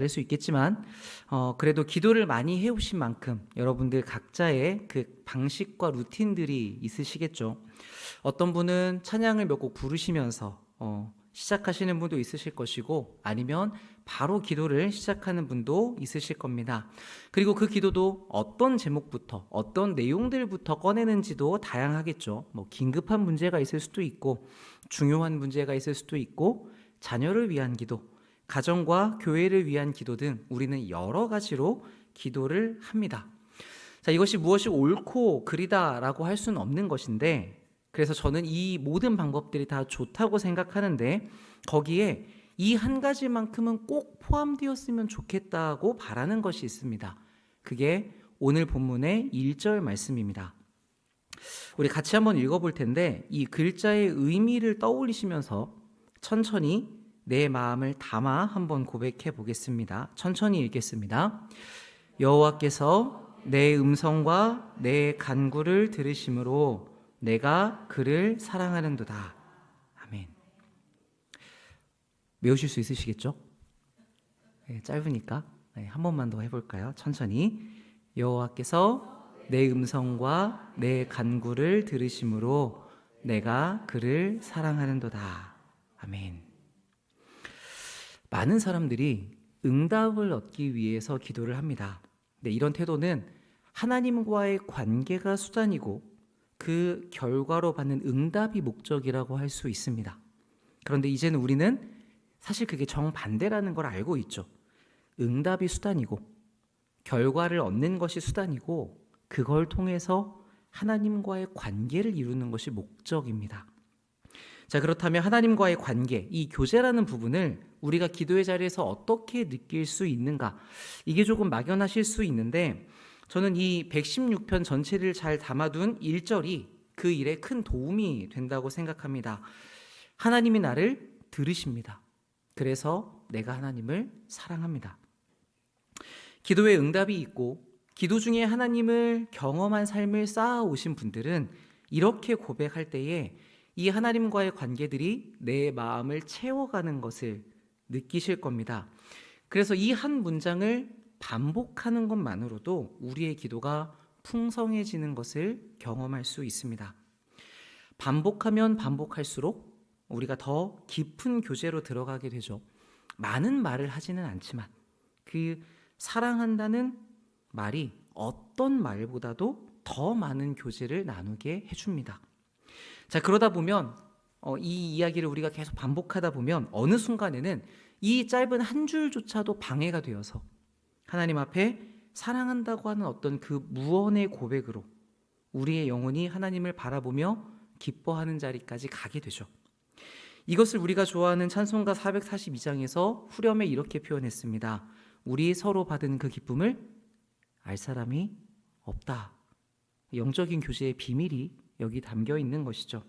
될 수 있겠지만 그래도 기도를 많이 해오신 만큼 여러분들 각자의 그 방식과 루틴들이 있으시겠죠. 어떤 분은 찬양을 몇 곡 부르시면서 시작하시는 분도 있으실 것이고, 아니면 바로 기도를 시작하는 분도 있으실 겁니다. 그리고 그 기도도 어떤 제목부터 어떤 내용들부터 꺼내는지도 다양하겠죠. 뭐 긴급한 문제가 있을 수도 있고, 중요한 문제가 있을 수도 있고, 자녀를 위한 기도, 가정과 교회를 위한 기도 등 우리는 여러 가지로 기도를 합니다. 자, 이것이 무엇이 옳고 그리다라고 할 수는 없는 것인데, 그래서 저는 이 모든 방법들이 다 좋다고 생각하는데, 거기에 이 한 가지만큼은 꼭 포함되었으면 좋겠다고 바라는 것이 있습니다. 그게 오늘 본문의 1절 말씀입니다. 우리 같이 한번 읽어볼 텐데, 이 글자의 의미를 떠올리시면서 천천히 내 마음을 담아 한번 고백해 보겠습니다. 천천히 읽겠습니다. 여호와께서 내 음성과 내 간구를 들으심으로 내가 그를 사랑하는도다. 아멘. 외우실 수 있으시겠죠? 네, 짧으니까 한 번만 더 해볼까요? 천천히. 여호와께서 내 음성과 내 간구를 들으심으로 내가 그를 사랑하는도다. 아멘. 많은 사람들이 응답을 얻기 위해서 기도를 합니다. 근데 이런 태도는 하나님과의 관계가 수단이고 그 결과로 받는 응답이 목적이라고 할 수 있습니다. 그런데 이제는 우리는 사실 그게 정반대라는 걸 알고 있죠. 응답이 수단이고 결과를 얻는 것이 수단이고, 그걸 통해서 하나님과의 관계를 이루는 것이 목적입니다. 자, 그렇다면 하나님과의 관계, 이 교제라는 부분을 우리가 기도의 자리에서 어떻게 느낄 수 있는가? 이게 조금 막연하실 수 있는데, 저는 이 116편 전체를 잘 담아둔 1절이 그 일에 큰 도움이 된다고 생각합니다. 하나님이 나를 들으십니다. 그래서 내가 하나님을 사랑합니다. 기도에 응답이 있고 기도 중에 하나님을 경험한 삶을 쌓아오신 분들은 이렇게 고백할 때에 이 하나님과의 관계들이 내 마음을 채워가는 것을 느끼실 겁니다. 그래서 이 한 문장을 반복하는 것만으로도 우리의 기도가 풍성해지는 것을 경험할 수 있습니다. 반복하면 반복할수록 우리가 더 깊은 교제로 들어가게 되죠. 많은 말을 하지는 않지만 그 사랑한다는 말이 어떤 말보다도 더 많은 교제를 나누게 해줍니다. 자, 그러다 보면 이 이야기를 우리가 계속 반복하다 보면 어느 순간에는 이 짧은 한 줄조차도 방해가 되어서 하나님 앞에 사랑한다고 하는 어떤 그 무언의 고백으로 우리의 영혼이 하나님을 바라보며 기뻐하는 자리까지 가게 되죠. 이것을 우리가 좋아하는 찬송가 442장에서 후렴에 이렇게 표현했습니다. 우리 서로 받은 그 기쁨을 알 사람이 없다. 영적인 교제의 비밀이 여기 담겨 있는 것이죠.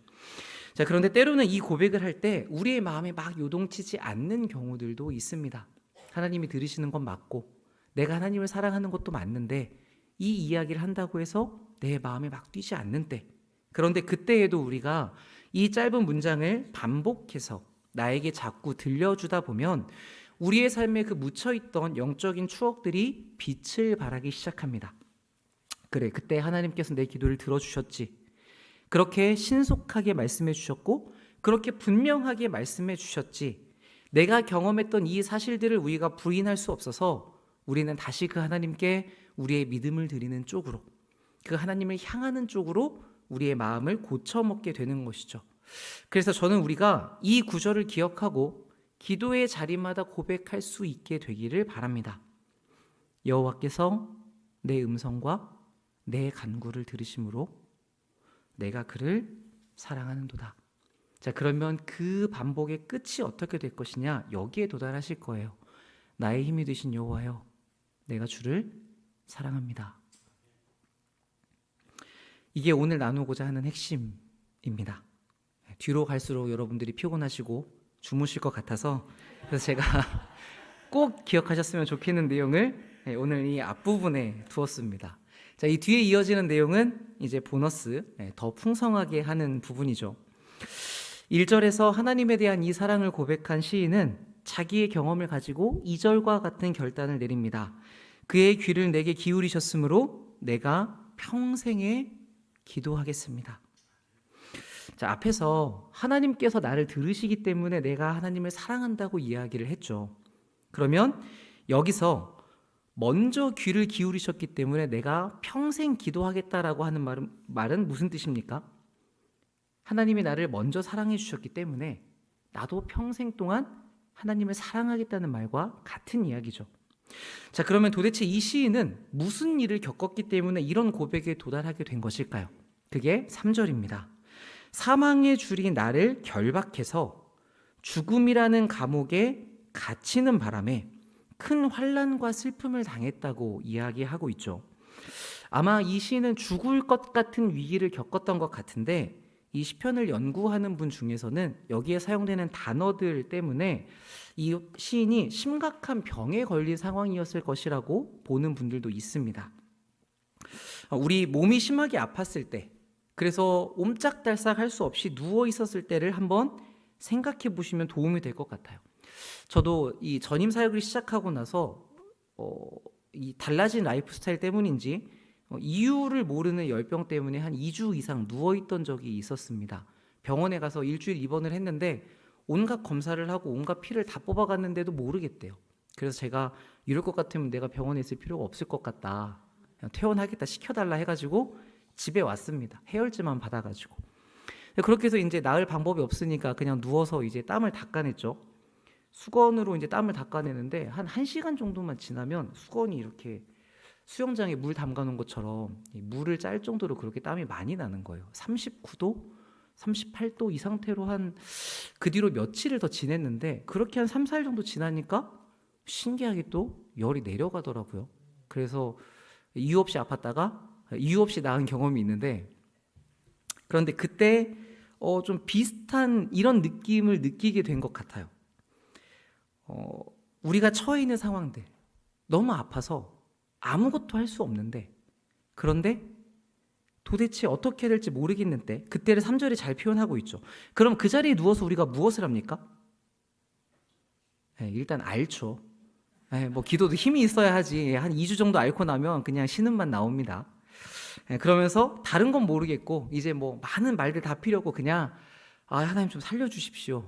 자, 그런데 때로는 이 고백을 할 때 우리의 마음에 막 요동치지 않는 경우들도 있습니다. 하나님이 들으시는 건 맞고 내가 하나님을 사랑하는 것도 맞는데 이 이야기를 한다고 해서 내 마음에 막 뛰지 않는 때, 그런데 그때에도 우리가 이 짧은 문장을 반복해서 나에게 자꾸 들려주다 보면 우리의 삶에 그 묻혀있던 영적인 추억들이 빛을 발하기 시작합니다. 그래, 그때 하나님께서 내 기도를 들어주셨지. 그렇게 신속하게 말씀해 주셨고 그렇게 분명하게 말씀해 주셨지. 내가 경험했던 이 사실들을 우리가 부인할 수 없어서 우리는 다시 그 하나님께 우리의 믿음을 드리는 쪽으로, 그 하나님을 향하는 쪽으로 우리의 마음을 고쳐먹게 되는 것이죠. 그래서 저는 우리가 이 구절을 기억하고 기도의 자리마다 고백할 수 있게 되기를 바랍니다. 여호와께서 내 음성과 내 간구를 들으심으로 내가 그를 사랑하는도다. 자, 그러면 그 반복의 끝이 어떻게 될 것이냐? 여기에 도달하실 거예요. 나의 힘이 되신 여호와여, 내가 주를 사랑합니다. 이게 오늘 나누고자 하는 핵심입니다. 뒤로 갈수록 여러분들이 피곤하시고 주무실 것 같아서, 그래서 제가 꼭 기억하셨으면 좋겠는 내용을 오늘 이 앞부분에 두었습니다. 자, 이 뒤에 이어지는 내용은 이제 보너스, 더 풍성하게 하는 부분이죠. 1절에서 하나님에 대한 이 사랑을 고백한 시인은 자기의 경험을 가지고 2절과 같은 결단을 내립니다. 그의 귀를 내게 기울이셨으므로 내가 평생에 기도하겠습니다. 자, 앞에서 하나님께서 나를 들으시기 때문에 내가 하나님을 사랑한다고 이야기를 했죠. 그러면 여기서 먼저 귀를 기울이셨기 때문에 내가 평생 기도하겠다라고 하는 말은 무슨 뜻입니까? 하나님이 나를 먼저 사랑해 주셨기 때문에 나도 평생 동안 하나님을 사랑하겠다는 말과 같은 이야기죠. 자, 그러면 도대체 이 시인은 무슨 일을 겪었기 때문에 이런 고백에 도달하게 된 것일까요? 그게 3절입니다. 사망의 줄이 나를 결박해서 죽음이라는 감옥에 갇히는 바람에 큰 환난과 슬픔을 당했다고 이야기하고 있죠. 아마 이 시인은 죽을 것 같은 위기를 겪었던 것 같은데 이 시편을 연구하는 분 중에서는 여기에 사용되는 단어들 때문에 이 시인이 심각한 병에 걸린 상황이었을 것이라고 보는 분들도 있습니다. 우리 몸이 심하게 아팠을 때, 그래서 옴짝달싹 할 수 없이 누워 있었을 때를 한번 생각해 보시면 도움이 될 것 같아요. 저도 이 전임 사역을 시작하고 나서 이 달라진 라이프 스타일 때문인지 이유를 모르는 열병 때문에 한 2주 이상 누워있던 적이 있었습니다. 병원에 가서 일주일 입원을 했는데 온갖 검사를 하고 온갖 피를 다 뽑아갔는데도 모르겠대요. 그래서 제가 이럴 것 같으면 내가 병원에 있을 필요가 없을 것 같다, 그냥 퇴원하겠다 시켜달라 해가지고 집에 왔습니다. 해열제만 받아가지고. 그렇게 해서 이제 나을 방법이 없으니까 그냥 누워서 이제 땀을 닦아냈죠. 수건으로 이제 땀을 닦아내는데 한 1시간 정도만 지나면 수건이 이렇게 수영장에 물 담가 놓은 것처럼 물을 짤 정도로 그렇게 땀이 많이 나는 거예요. 39도, 38도 이 상태로 한 그 뒤로 며칠을 더 지냈는데 그렇게 한 3, 4일 정도 지나니까 신기하게 또 열이 내려가더라고요. 그래서 이유 없이 아팠다가 이유 없이 나은 경험이 있는데, 그런데 그때 좀 비슷한 이런 느낌을 느끼게 된 것 같아요. 우리가 처해 있는 상황들, 너무 아파서 아무것도 할 수 없는데, 그런데 도대체 어떻게 해야 될지 모르겠는 때, 그때를 3절이 잘 표현하고 있죠. 그럼 그 자리에 누워서 우리가 무엇을 합니까? 일단 앓죠. 뭐 기도도 힘이 있어야 하지. 한 2주 정도 앓고 나면 그냥 신음만 나옵니다. 그러면서 다른 건 모르겠고 이제 뭐 많은 말들 다 필요 없고 그냥 하나님 좀 살려주십시오,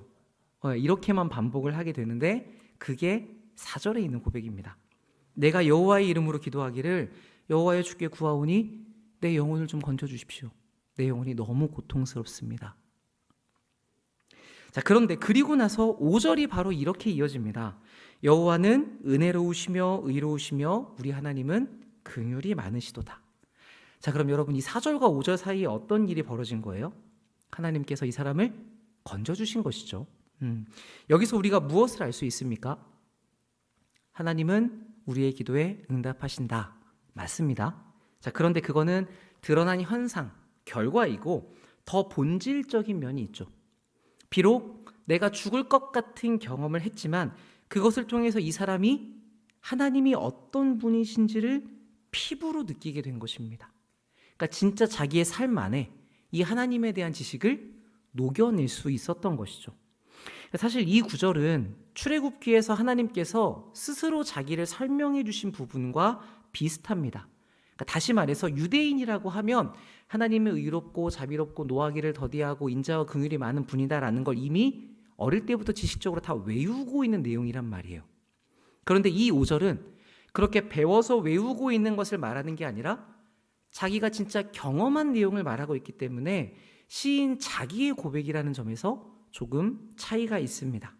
이렇게만 반복을 하게 되는데, 그게 4절에 있는 고백입니다. 내가 여호와의 이름으로 기도하기를 여호와여 주께 구하오니 내 영혼을 좀 건져주십시오. 내 영혼이 너무 고통스럽습니다. 자, 그런데 그리고 나서 5절이 바로 이렇게 이어집니다. 여호와는 은혜로우시며 의로우시며 우리 하나님은 긍휼이 많으시도다. 자, 그럼 여러분 이 4절과 5절 사이에 어떤 일이 벌어진 거예요? 하나님께서 이 사람을 건져주신 것이죠. 여기서 우리가 무엇을 알 수 있습니까? 하나님은 우리의 기도에 응답하신다. 맞습니다. 자, 그런데 그거는 드러난 현상, 결과이고 더 본질적인 면이 있죠. 비록 내가 죽을 것 같은 경험을 했지만 그것을 통해서 이 사람이 하나님이 어떤 분이신지를 피부로 느끼게 된 것입니다. 그러니까 진짜 자기의 삶 안에 이 하나님에 대한 지식을 녹여낼 수 있었던 것이죠. 사실 이 구절은 출애굽기에서 하나님께서 스스로 자기를 설명해 주신 부분과 비슷합니다. 그러니까 다시 말해서 유대인이라고 하면 하나님은 의롭고 자비롭고 노하기를 더디하고 인자와 긍휼이 많은 분이다라는 걸 이미 어릴 때부터 지식적으로 다 외우고 있는 내용이란 말이에요. 그런데 이 5절은 그렇게 배워서 외우고 있는 것을 말하는 게 아니라 자기가 진짜 경험한 내용을 말하고 있기 때문에 시인 자기의 고백이라는 점에서 조금 차이가 있습니다.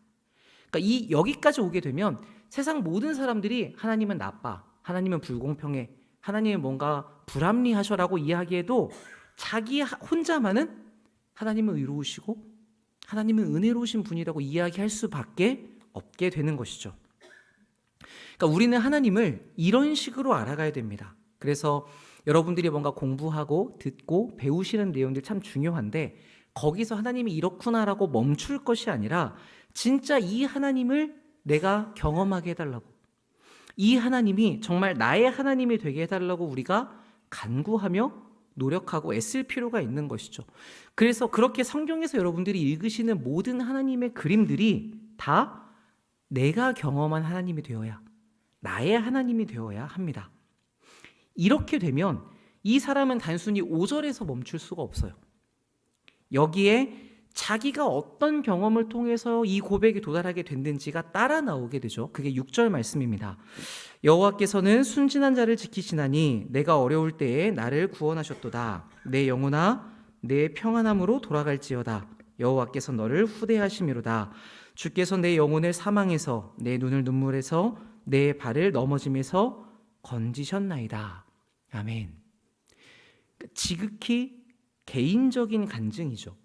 그러니까 여기까지 오게 되면 세상 모든 사람들이 하나님은 나빠, 하나님은 불공평해, 하나님은 뭔가 불합리하셔라고 이야기해도 자기 혼자만은 하나님은 의로우시고 하나님은 은혜로우신 분이라고 이야기할 수밖에 없게 되는 것이죠. 그러니까 우리는 하나님을 이런 식으로 알아가야 됩니다. 그래서 여러분들이 뭔가 공부하고 듣고 배우시는 내용들 참 중요한데 거기서 하나님이 이렇구나라고 멈출 것이 아니라 진짜 이 하나님을 내가 경험하게 해달라고, 이 하나님이 정말 나의 하나님이 되게 해달라고 우리가 간구하며 노력하고 애쓸 필요가 있는 것이죠. 그래서 그렇게 성경에서 여러분들이 읽으시는 모든 하나님의 그림들이 다 내가 경험한 하나님이 되어야, 나의 하나님이 되어야 합니다. 이렇게 되면 이 사람은 단순히 5절에서 멈출 수가 없어요. 여기에 자기가 어떤 경험을 통해서 이 고백에 도달하게 됐는지가 따라 나오게 되죠. 그게 6절 말씀입니다. 여호와께서는 순진한 자를 지키시나니 내가 어려울 때에 나를 구원하셨도다. 내 영혼아 내 평안함으로 돌아갈지어다. 여호와께서 너를 후대하심이로다. 주께서 내 영혼을 사망에서 내 눈을 눈물에서 내 발을 넘어짐에서 건지셨나이다. 아멘. 지극히 개인적인 간증이죠.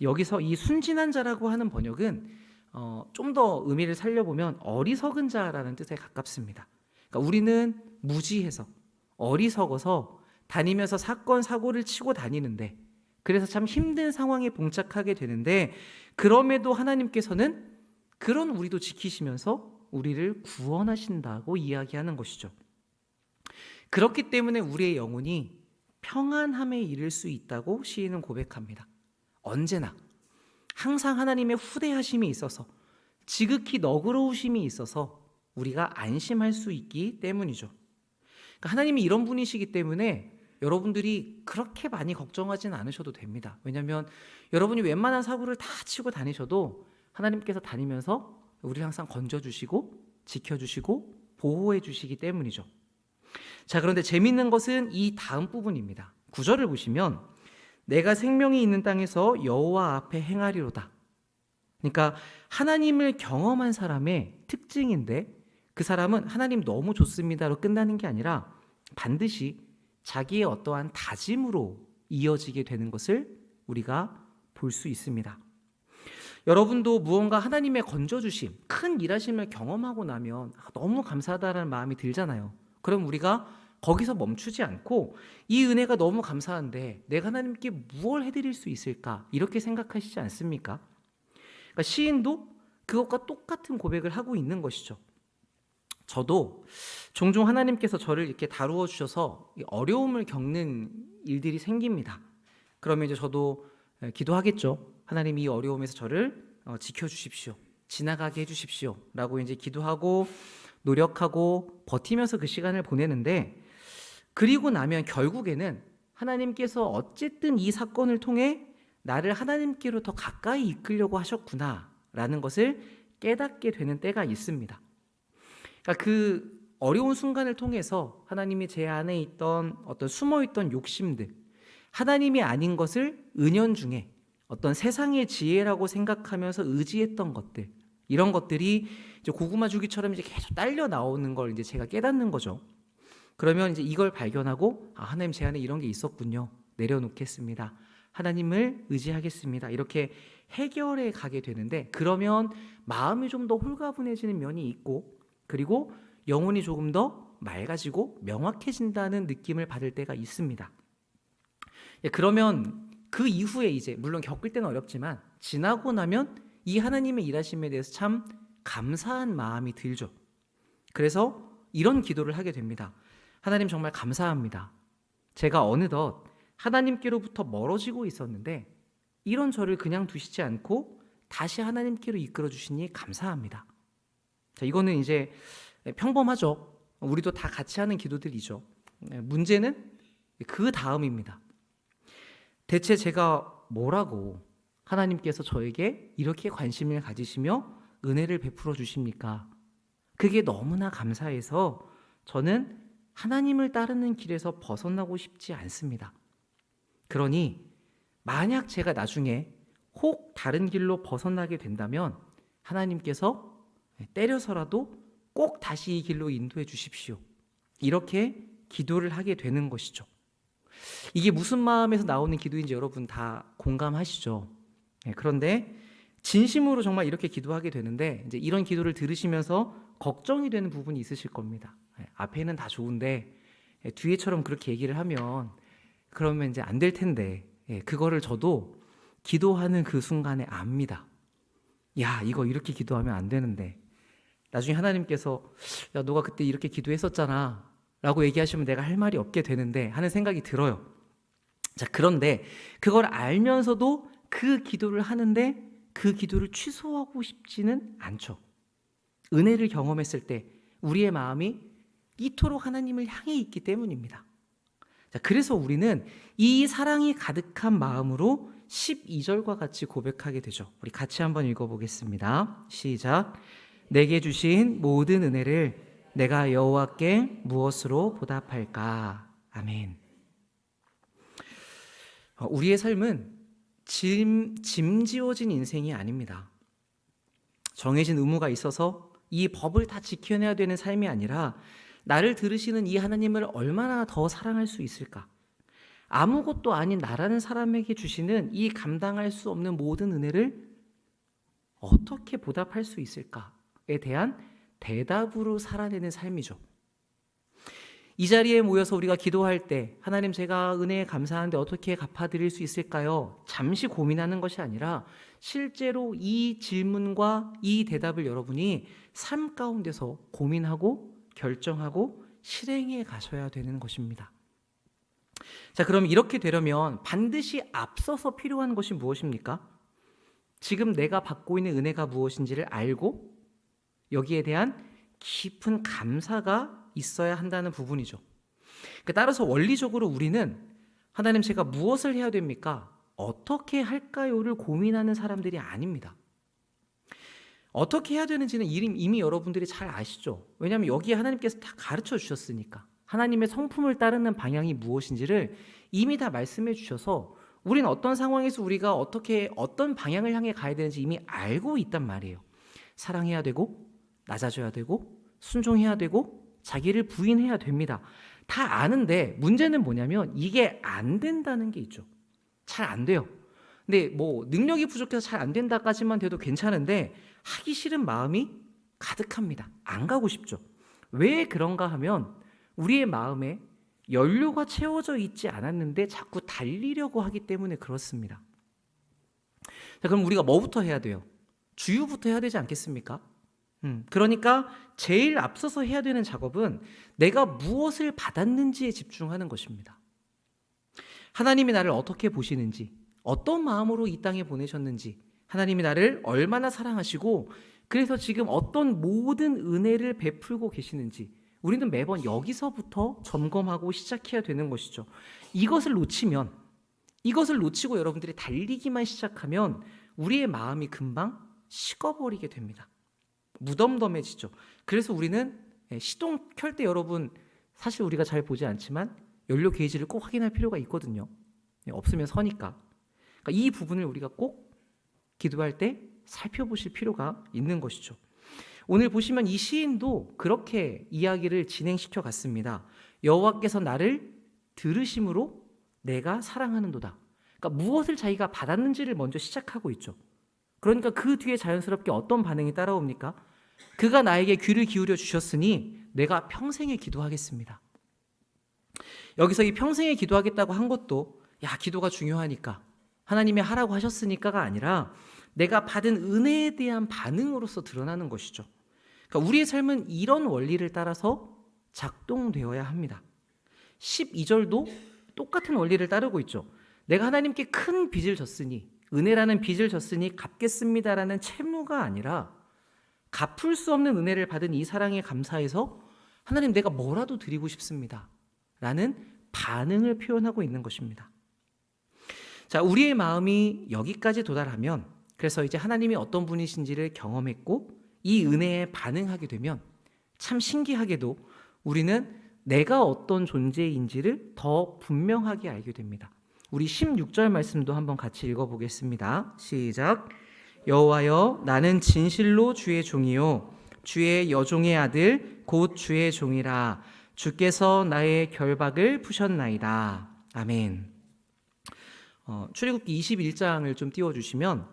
여기서 이 순진한 자라고 하는 번역은 좀 더 의미를 살려보면 어리석은 자라는 뜻에 가깝습니다. 그러니까 우리는 무지해서 어리석어서 다니면서 사건 사고를 치고 다니는데, 그래서 참 힘든 상황에 봉착하게 되는데, 그럼에도 하나님께서는 그런 우리도 지키시면서 우리를 구원하신다고 이야기하는 것이죠. 그렇기 때문에 우리의 영혼이 평안함에 이를 수 있다고 시인은 고백합니다. 언제나 항상 하나님의 후대하심이 있어서, 지극히 너그러우심이 있어서 우리가 안심할 수 있기 때문이죠. 그러니까 하나님이 이런 분이시기 때문에 여러분들이 그렇게 많이 걱정하지는 않으셔도 됩니다. 왜냐하면 여러분이 웬만한 사고를 다 치고 다니셔도 하나님께서 다니면서 우리를 항상 건져주시고 지켜주시고 보호해 주시기 때문이죠. 자, 그런데 재미있는 것은 이 다음 부분입니다. 9절을 보시면 내가 생명이 있는 땅에서 여호와 앞에 행하리로다. 그러니까 하나님을 경험한 사람의 특징인데, 그 사람은 하나님 너무 좋습니다로 끝나는 게 아니라 반드시 자기의 어떠한 다짐으로 이어지게 되는 것을 우리가 볼 수 있습니다. 여러분도 무언가 하나님의 건져주심, 큰 일하심을 경험하고 나면 너무 감사하다는 마음이 들잖아요. 그럼 우리가 거기서 멈추지 않고 이 은혜가 너무 감사한데 내가 하나님께 무엇을 해드릴 수 있을까? 이렇게 생각하시지 않습니까? 그러니까 시인도 그것과 똑같은 고백을 하고 있는 것이죠. 저도 종종 하나님께서 저를 이렇게 다루어 주셔서 어려움을 겪는 일들이 생깁니다. 그러면 이제 저도 기도하겠죠. 하나님 이 어려움에서 저를 지켜주십시오. 지나가게 해주십시오. 라고 이제 기도하고 노력하고 버티면서 그 시간을 보내는데, 그리고 나면 결국에는 하나님께서 어쨌든 이 사건을 통해 나를 하나님께로 더 가까이 이끌려고 하셨구나 라는 것을 깨닫게 되는 때가 있습니다. 그러니까 그 어려운 순간을 통해서 하나님이 제 안에 있던 어떤 숨어있던 욕심들, 하나님이 아닌 것을 은연중에 어떤 세상의 지혜라고 생각하면서 의지했던 것들, 이런 것들이 이제 고구마 줄기처럼 이제 계속 딸려 나오는 걸 이제 제가 깨닫는 거죠. 그러면 이제 이걸 발견하고, 아, 하나님 제 안에 이런 게 있었군요. 내려놓겠습니다. 하나님을 의지하겠습니다. 이렇게 해결해 가게 되는데, 그러면 마음이 좀 더 홀가분해지는 면이 있고, 그리고 영혼이 조금 더 맑아지고 명확해진다는 느낌을 받을 때가 있습니다. 그러면 그 이후에 이제 물론 겪을 때는 어렵지만 지나고 나면 이 하나님의 일하심에 대해서 참 감사한 마음이 들죠. 그래서 이런 기도를 하게 됩니다. 하나님 정말 감사합니다. 제가 어느덧 하나님께로부터 멀어지고 있었는데 이런 저를 그냥 두시지 않고 다시 하나님께로 이끌어 주시니 감사합니다. 자, 이거는 이제 평범하죠. 우리도 다 같이 하는 기도들이죠. 문제는 그 다음입니다. 대체 제가 뭐라고 하나님께서 저에게 이렇게 관심을 가지시며 은혜를 베풀어 주십니까? 그게 너무나 감사해서 저는 하나님을 따르는 길에서 벗어나고 싶지 않습니다. 그러니 만약 제가 나중에 혹 다른 길로 벗어나게 된다면 하나님께서 때려서라도 꼭 다시 이 길로 인도해 주십시오. 이렇게 기도를 하게 되는 것이죠. 이게 무슨 마음에서 나오는 기도인지 여러분 다 공감하시죠? 그런데 진심으로 정말 이렇게 기도하게 되는데 이제 이런 기도를 들으시면서 걱정이 되는 부분이 있으실 겁니다. 앞에는 다 좋은데 뒤에처럼 그렇게 얘기를 하면 그러면 이제 안 될 텐데, 그거를 저도 기도하는 그 순간에 압니다. 야, 이거 이렇게 기도하면 안 되는데 나중에 하나님께서 야, 너가 그때 이렇게 기도했었잖아 라고 얘기하시면 내가 할 말이 없게 되는데 하는 생각이 들어요. 자, 그런데 그걸 알면서도 그 기도를 하는데 그 기도를 취소하고 싶지는 않죠. 은혜를 경험했을 때 우리의 마음이 이토록 하나님을 향해 있기 때문입니다. 자, 그래서 우리는 이 사랑이 가득한 마음으로 12절과 같이 고백하게 되죠. 우리 같이 한번 읽어보겠습니다. 시작. 내게 주신 모든 은혜를 내가 여호와께 무엇으로 보답할까? 아멘. 우리의 삶은 짐지어진 인생이 아닙니다. 정해진 의무가 있어서 이 법을 다 지켜내야 되는 삶이 아니라 나를 들으시는 이 하나님을 얼마나 더 사랑할 수 있을까? 아무것도 아닌 나라는 사람에게 주시는 이 감당할 수 없는 모든 은혜를 어떻게 보답할 수 있을까에 대한 대답으로 살아내는 삶이죠. 이 자리에 모여서 우리가 기도할 때 하나님 제가 은혜에 감사하는데 어떻게 갚아드릴 수 있을까요? 잠시 고민하는 것이 아니라 실제로 이 질문과 이 대답을 여러분이 삶 가운데서 고민하고 결정하고 실행해 가셔야 되는 것입니다. 자, 그럼 이렇게 되려면 반드시 앞서서 필요한 것이 무엇입니까? 지금 내가 받고 있는 은혜가 무엇인지를 알고 여기에 대한 깊은 감사가 있어야 한다는 부분이죠. 따라서 원리적으로 우리는 하나님 제가 무엇을 해야 됩니까? 어떻게 할까요를 고민하는 사람들이 아닙니다. 어떻게 해야 되는지는 이미 여러분들이 잘 아시죠. 왜냐하면 여기에 하나님께서 다 가르쳐 주셨으니까. 하나님의 성품을 따르는 방향이 무엇인지를 이미 다 말씀해 주셔서 우리는 어떤 상황에서 우리가 어떤 방향을 향해 가야 되는지 이미 알고 있단 말이에요. 사랑해야 되고 낮아져야 되고 순종해야 되고 자기를 부인해야 됩니다. 다 아는데 문제는 뭐냐면 이게 안 된다는 게 있죠. 잘 안 돼요. 근데 능력이 부족해서 잘 안 된다까지만 돼도 괜찮은데 하기 싫은 마음이 가득합니다. 안 가고 싶죠. 왜 그런가 하면 우리의 마음에 연료가 채워져 있지 않았는데 자꾸 달리려고 하기 때문에 그렇습니다. 자, 그럼 우리가 뭐부터 해야 돼요? 주유부터 해야 되지 않겠습니까? 그러니까 제일 앞서서 해야 되는 작업은 내가 무엇을 받았는지에 집중하는 것입니다. 하나님이 나를 어떻게 보시는지, 어떤 마음으로 이 땅에 보내셨는지, 하나님이 나를 얼마나 사랑하시고 그래서 지금 어떤 모든 은혜를 베풀고 계시는지 우리는 매번 여기서부터 점검하고 시작해야 되는 것이죠. 이것을 놓치고 여러분들이 달리기만 시작하면 우리의 마음이 금방 식어버리게 됩니다. 무덤덤해지죠. 그래서 우리는 시동 켤 때 여러분 사실 우리가 잘 보지 않지만 연료 게이지를 꼭 확인할 필요가 있거든요. 없으면 서니까. 그러니까 이 부분을 우리가 꼭 기도할 때 살펴보실 필요가 있는 것이죠. 오늘 보시면 이 시인도 그렇게 이야기를 진행시켜 갔습니다. 여호와께서 나를 들으심으로 내가 사랑하는도다. 그러니까 무엇을 자기가 받았는지를 먼저 시작하고 있죠. 그러니까 그 뒤에 자연스럽게 어떤 반응이 따라옵니까? 그가 나에게 귀를 기울여 주셨으니 내가 평생에 기도하겠습니다. 여기서 이 평생에 기도하겠다고 한 것도 기도가 중요하니까 하나님이 하라고 하셨으니까가 아니라 내가 받은 은혜에 대한 반응으로서 드러나는 것이죠. 그러니까 우리의 삶은 이런 원리를 따라서 작동되어야 합니다. 12절도 똑같은 원리를 따르고 있죠. 내가 하나님께 큰 빚을 졌으니 은혜라는 빚을 졌으니 갚겠습니다라는 채무가 아니라 갚을 수 없는 은혜를 받은 이 사랑에 감사해서 하나님 내가 뭐라도 드리고 싶습니다 라는 반응을 표현하고 있는 것입니다. 자, 우리의 마음이 여기까지 도달하면 그래서 이제 하나님이 어떤 분이신지를 경험했고 이 은혜에 반응하게 되면 참 신기하게도 우리는 내가 어떤 존재인지를 더 분명하게 알게 됩니다. 우리 16절 말씀도 한번 같이 읽어보겠습니다. 시작. 여호와여 나는 진실로 주의 종이요 주의 여종의 아들 곧 주의 종이라 주께서 나의 결박을 푸셨나이다. 아멘. 출애굽기 21장을 좀 띄워주시면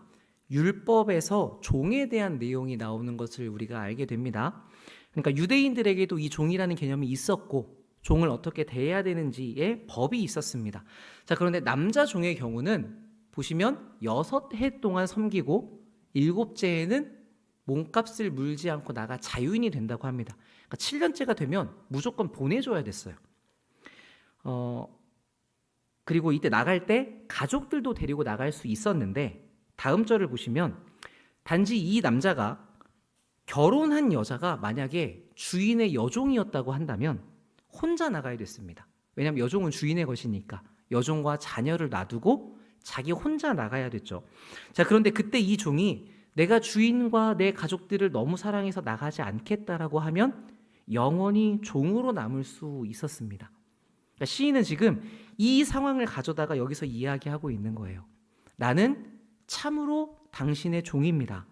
율법에서 종에 대한 내용이 나오는 것을 우리가 알게 됩니다. 그러니까 유대인들에게도 이 종이라는 개념이 있었고 종을 어떻게 대해야 되는지의 법이 있었습니다. 자, 그런데 남자 종의 경우는 보시면 6해 동안 섬기고 7째에는 몸값을 물지 않고 나가 자유인이 된다고 합니다. 그러니까 7년째가 되면 무조건 보내줘야 됐어요. 그리고 이때 나갈 때 가족들도 데리고 나갈 수 있었는데 다음 절을 보시면 단지 이 남자가 결혼한 여자가 만약에 주인의 여종이었다고 한다면 혼자 나가야 됐습니다. 왜냐하면 여종은 주인의 것이니까 여종과 자녀를 놔두고 자기 혼자 나가야 됐죠. 자, 그런데 그때 이 종이 내가 주인과 내 가족들을 너무 사랑해서 나가지 않겠다라고 하면 영원히 종으로 남을 수 있었습니다. 그러니까 시인은 지금 이 상황을 가져다가 여기서 이야기하고 있는 거예요. 나는 참으로 당신의 종입니다.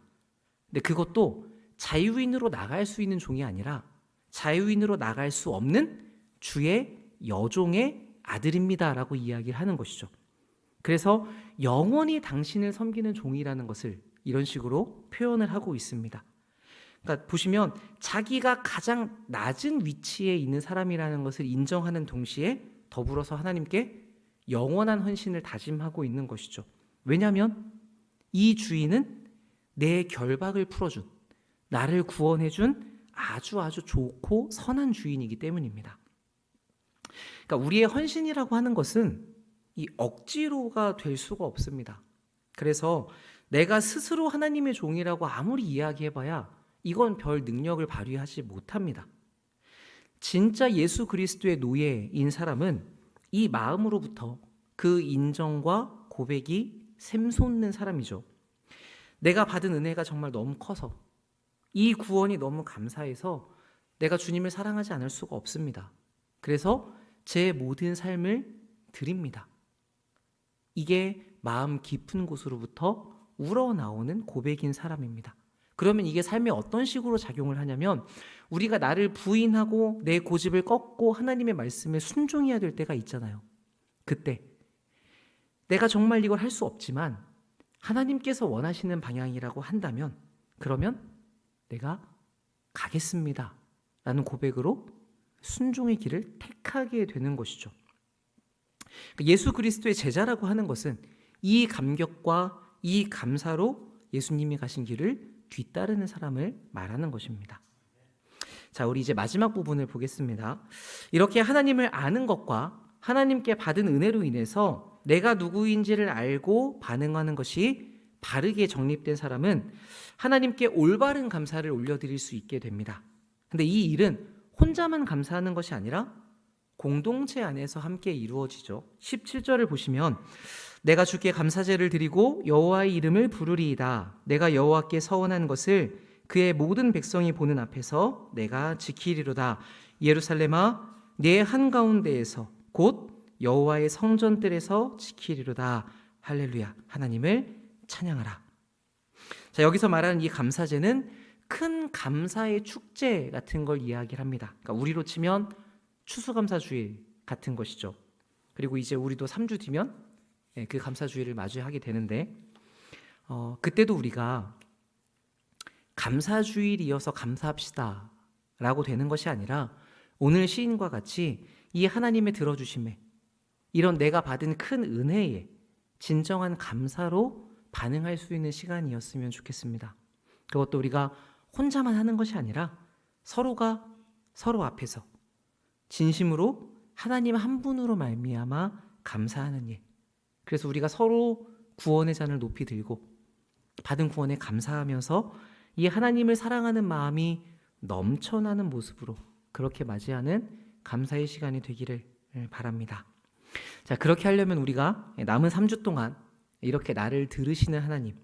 근데 그것도 자유인으로 나갈 수 있는 종이 아니라 자유인으로 나갈 수 없는 주의 여종의 아들입니다라고 이야기를 하는 것이죠. 그래서 영원히 당신을 섬기는 종이라는 것을 이런 식으로 표현을 하고 있습니다. 그러니까 보시면 자기가 가장 낮은 위치에 있는 사람이라는 것을 인정하는 동시에 더불어서 하나님께 영원한 헌신을 다짐하고 있는 것이죠. 왜냐하면 이 주인은 내 결박을 풀어준, 나를 구원해준 아주 좋고 선한 주인이기 때문입니다. 그러니까 우리의 헌신이라고 하는 것은 이 억지로가 될 수가 없습니다. 그래서 내가 스스로 하나님의 종이라고 아무리 이야기해봐야 이건 별 능력을 발휘하지 못합니다. 진짜 예수 그리스도의 노예인 사람은 이 마음으로부터 그 인정과 고백이 샘솟는 사람이죠. 내가 받은 은혜가 정말 너무 커서 이 구원이 너무 감사해서 내가 주님을 사랑하지 않을 수가 없습니다. 그래서 제 모든 삶을 드립니다. 이게 마음 깊은 곳으로부터 우러나오는 고백인 사람입니다. 그러면 이게 삶에 어떤 식으로 작용을 하냐면 우리가 나를 부인하고 내 고집을 꺾고 하나님의 말씀에 순종해야 될 때가 있잖아요. 그때 내가 정말 이걸 할 수 없지만 하나님께서 원하시는 방향이라고 한다면 그러면 내가 가겠습니다 라는 고백으로 순종의 길을 택하게 되는 것이죠. 예수 그리스도의 제자라고 하는 것은 이 감격과 이 감사로 예수님이 가신 길을 뒤따르는 사람을 말하는 것입니다. 자, 우리 이제 마지막 부분을 보겠습니다. 이렇게 하나님을 아는 것과 하나님께 받은 은혜로 인해서 내가 누구인지를 알고 반응하는 것이 바르게 정립된 사람은 하나님께 올바른 감사를 올려드릴 수 있게 됩니다. 근데 이 일은 혼자만 감사하는 것이 아니라 공동체 안에서 함께 이루어지죠. 17절을 보시면 내가 주께 감사제를 드리고 여호와의 이름을 부르리이다. 내가 여호와께 서원한 것을 그의 모든 백성이 보는 앞에서 내가 지키리로다. 예루살렘아 내 한가운데에서 곧 여호와의 성전들에서 지키리로다. 할렐루야. 하나님을 찬양하라. 자, 여기서 말하는 이 감사제는 큰 감사의 축제 같은 걸 이야기를 합니다. 그러니까 우리로 치면 추수감사주일 같은 것이죠. 그리고 이제 우리도 3주 뒤면 그 감사주일을 맞이하게 되는데 그때도 우리가 감사주일이어서 감사합시다 라고 되는 것이 아니라 오늘 시인과 같이 이 하나님의 들어주심에 이런 내가 받은 큰 은혜에 진정한 감사로 반응할 수 있는 시간이었으면 좋겠습니다. 그것도 우리가 혼자만 하는 것이 아니라 서로가 서로 앞에서 진심으로 하나님 한 분으로 말미암아 감사하는 일. 그래서 우리가 서로 구원의 잔을 높이 들고 받은 구원에 감사하면서 이 하나님을 사랑하는 마음이 넘쳐나는 모습으로 그렇게 맞이하는 감사의 시간이 되기를 바랍니다. 자, 그렇게 하려면 우리가 남은 3주 동안 이렇게 나를 들으시는 하나님,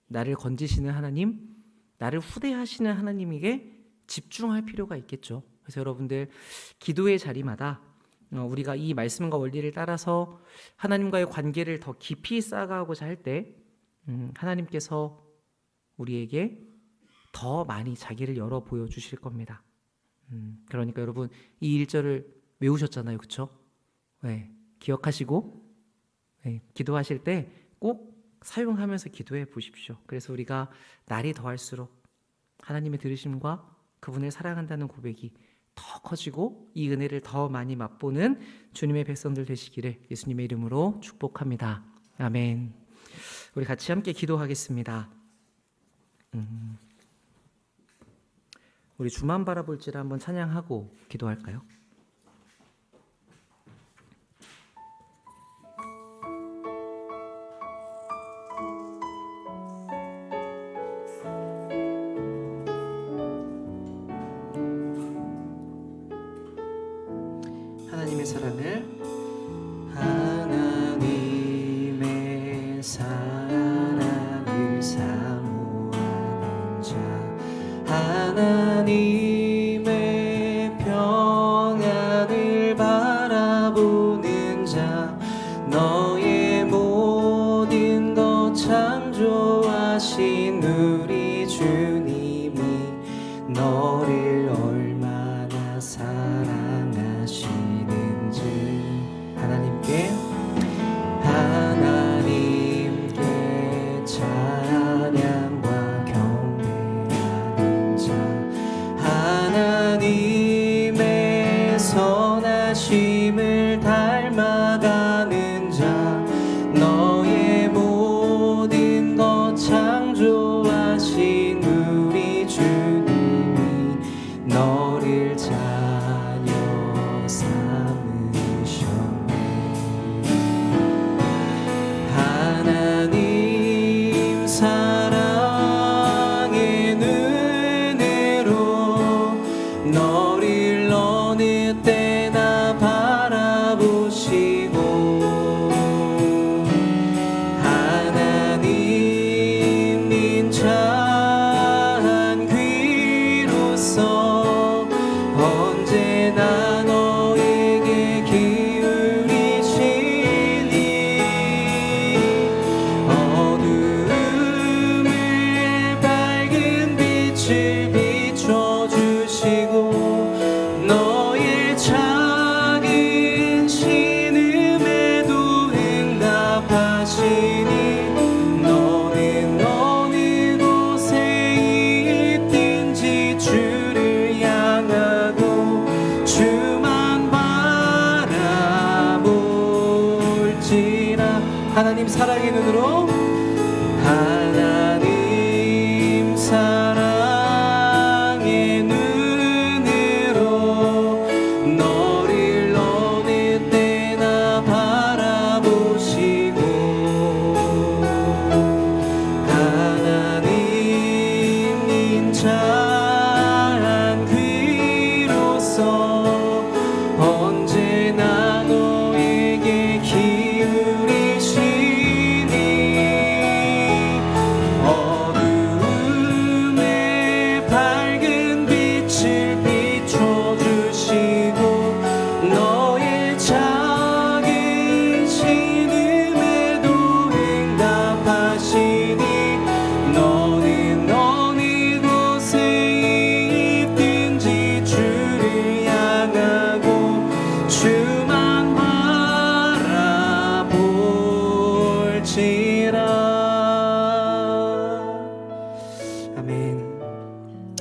나를 건지시는 하나님, 나를 후대하시는 하나님에게 집중할 필요가 있겠죠. 그래서 여러분들 기도의 자리마다 우리가 이 말씀과 원리를 따라서 하나님과의 관계를 더 깊이 쌓아가고자 할 때 하나님께서 우리에게 더 많이 자기를 열어 보여주실 겁니다. 그러니까 여러분 이 1절을 외우셨잖아요. 그렇죠? 네, 기억하시고 기도하실 때 꼭 사용하면서 기도해 보십시오. 그래서 우리가 날이 더할수록 하나님의 들으심과 그분을 사랑한다는 고백이 더 커지고 이 은혜를 더 많이 맛보는 주님의 백성들 되시기를 예수님의 이름으로 축복합니다. 아멘. 우리 같이 함께 기도하겠습니다. 우리 주만 바라볼지를 한번 찬양하고 기도할까요? 하나님의 사랑을, 하나님의 사랑을 사모하는 자, 하나님의 평안을 바라보는 자, 너의 모든 것 창조하신 우리 주님이 너를 얼마나 사랑하시는지 하나님께 찬양과 경배하는 자, 하나님의 선하심을 닮아가는 자, 너의 모든 것 창조하신 우리 주님이 너를 자녀 삼으셨네. 하나님 사랑의 눈으로 너를 어느 때나 바라보시고, 하나님 인자한 귀로서 언제나 너에게 기울이시니 어둠을 밝은 빛을 비춰주시고, 너의 작은 신음에도 응답하시니 너는 어느 곳에 있든지 주를 향하고 주만 바라볼지라. 하나님 사랑의 눈으로, 하나님 사랑의 눈으로 너를 어느 때나 바라보시고, 하나님 인자한 귀로서 언제나 너에게 기울이시니 어둠에 밝은 빛을 비춰주시고, 너의 작은 신음에도 응답하시니 너는 어느 곳에 있든지 주를 향하고 주만 바라볼지라. 아멘.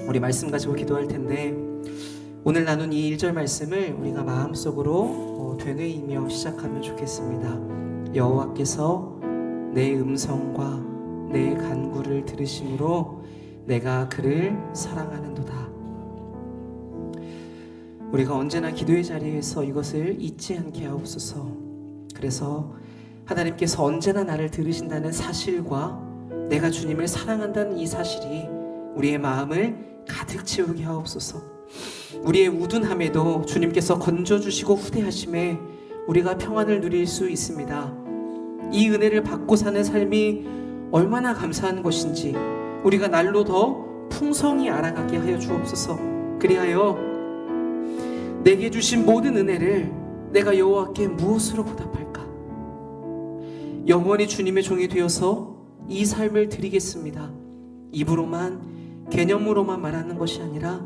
우리 말씀 가지고 기도할 텐데, 오늘 나눈 이 1절 말씀을 우리가 마음속으로 되뇌이며 시작하면 좋겠습니다. 여호와께서 내 음성과 내 간구를 들으심으로 내가 그를 사랑하는도다. 우리가 언제나 기도의 자리에서 이것을 잊지 않게 하옵소서. 그래서 하나님께서 언제나 나를 들으신다는 사실과 내가 주님을 사랑한다는 이 사실이 우리의 마음을 가득 채우게 하옵소서. 우리의 우둔함에도 주님께서 건져주시고 후대하심에 우리가 평안을 누릴 수 있습니다. 이 은혜를 받고 사는 삶이 얼마나 감사한 것인지 우리가 날로 더 풍성히 알아가게 하여 주옵소서. 그리하여 내게 주신 모든 은혜를 내가 여호와께 무엇으로 보답할까? 영원히 주님의 종이 되어서 이 삶을 드리겠습니다. 입으로만, 개념으로만 말하는 것이 아니라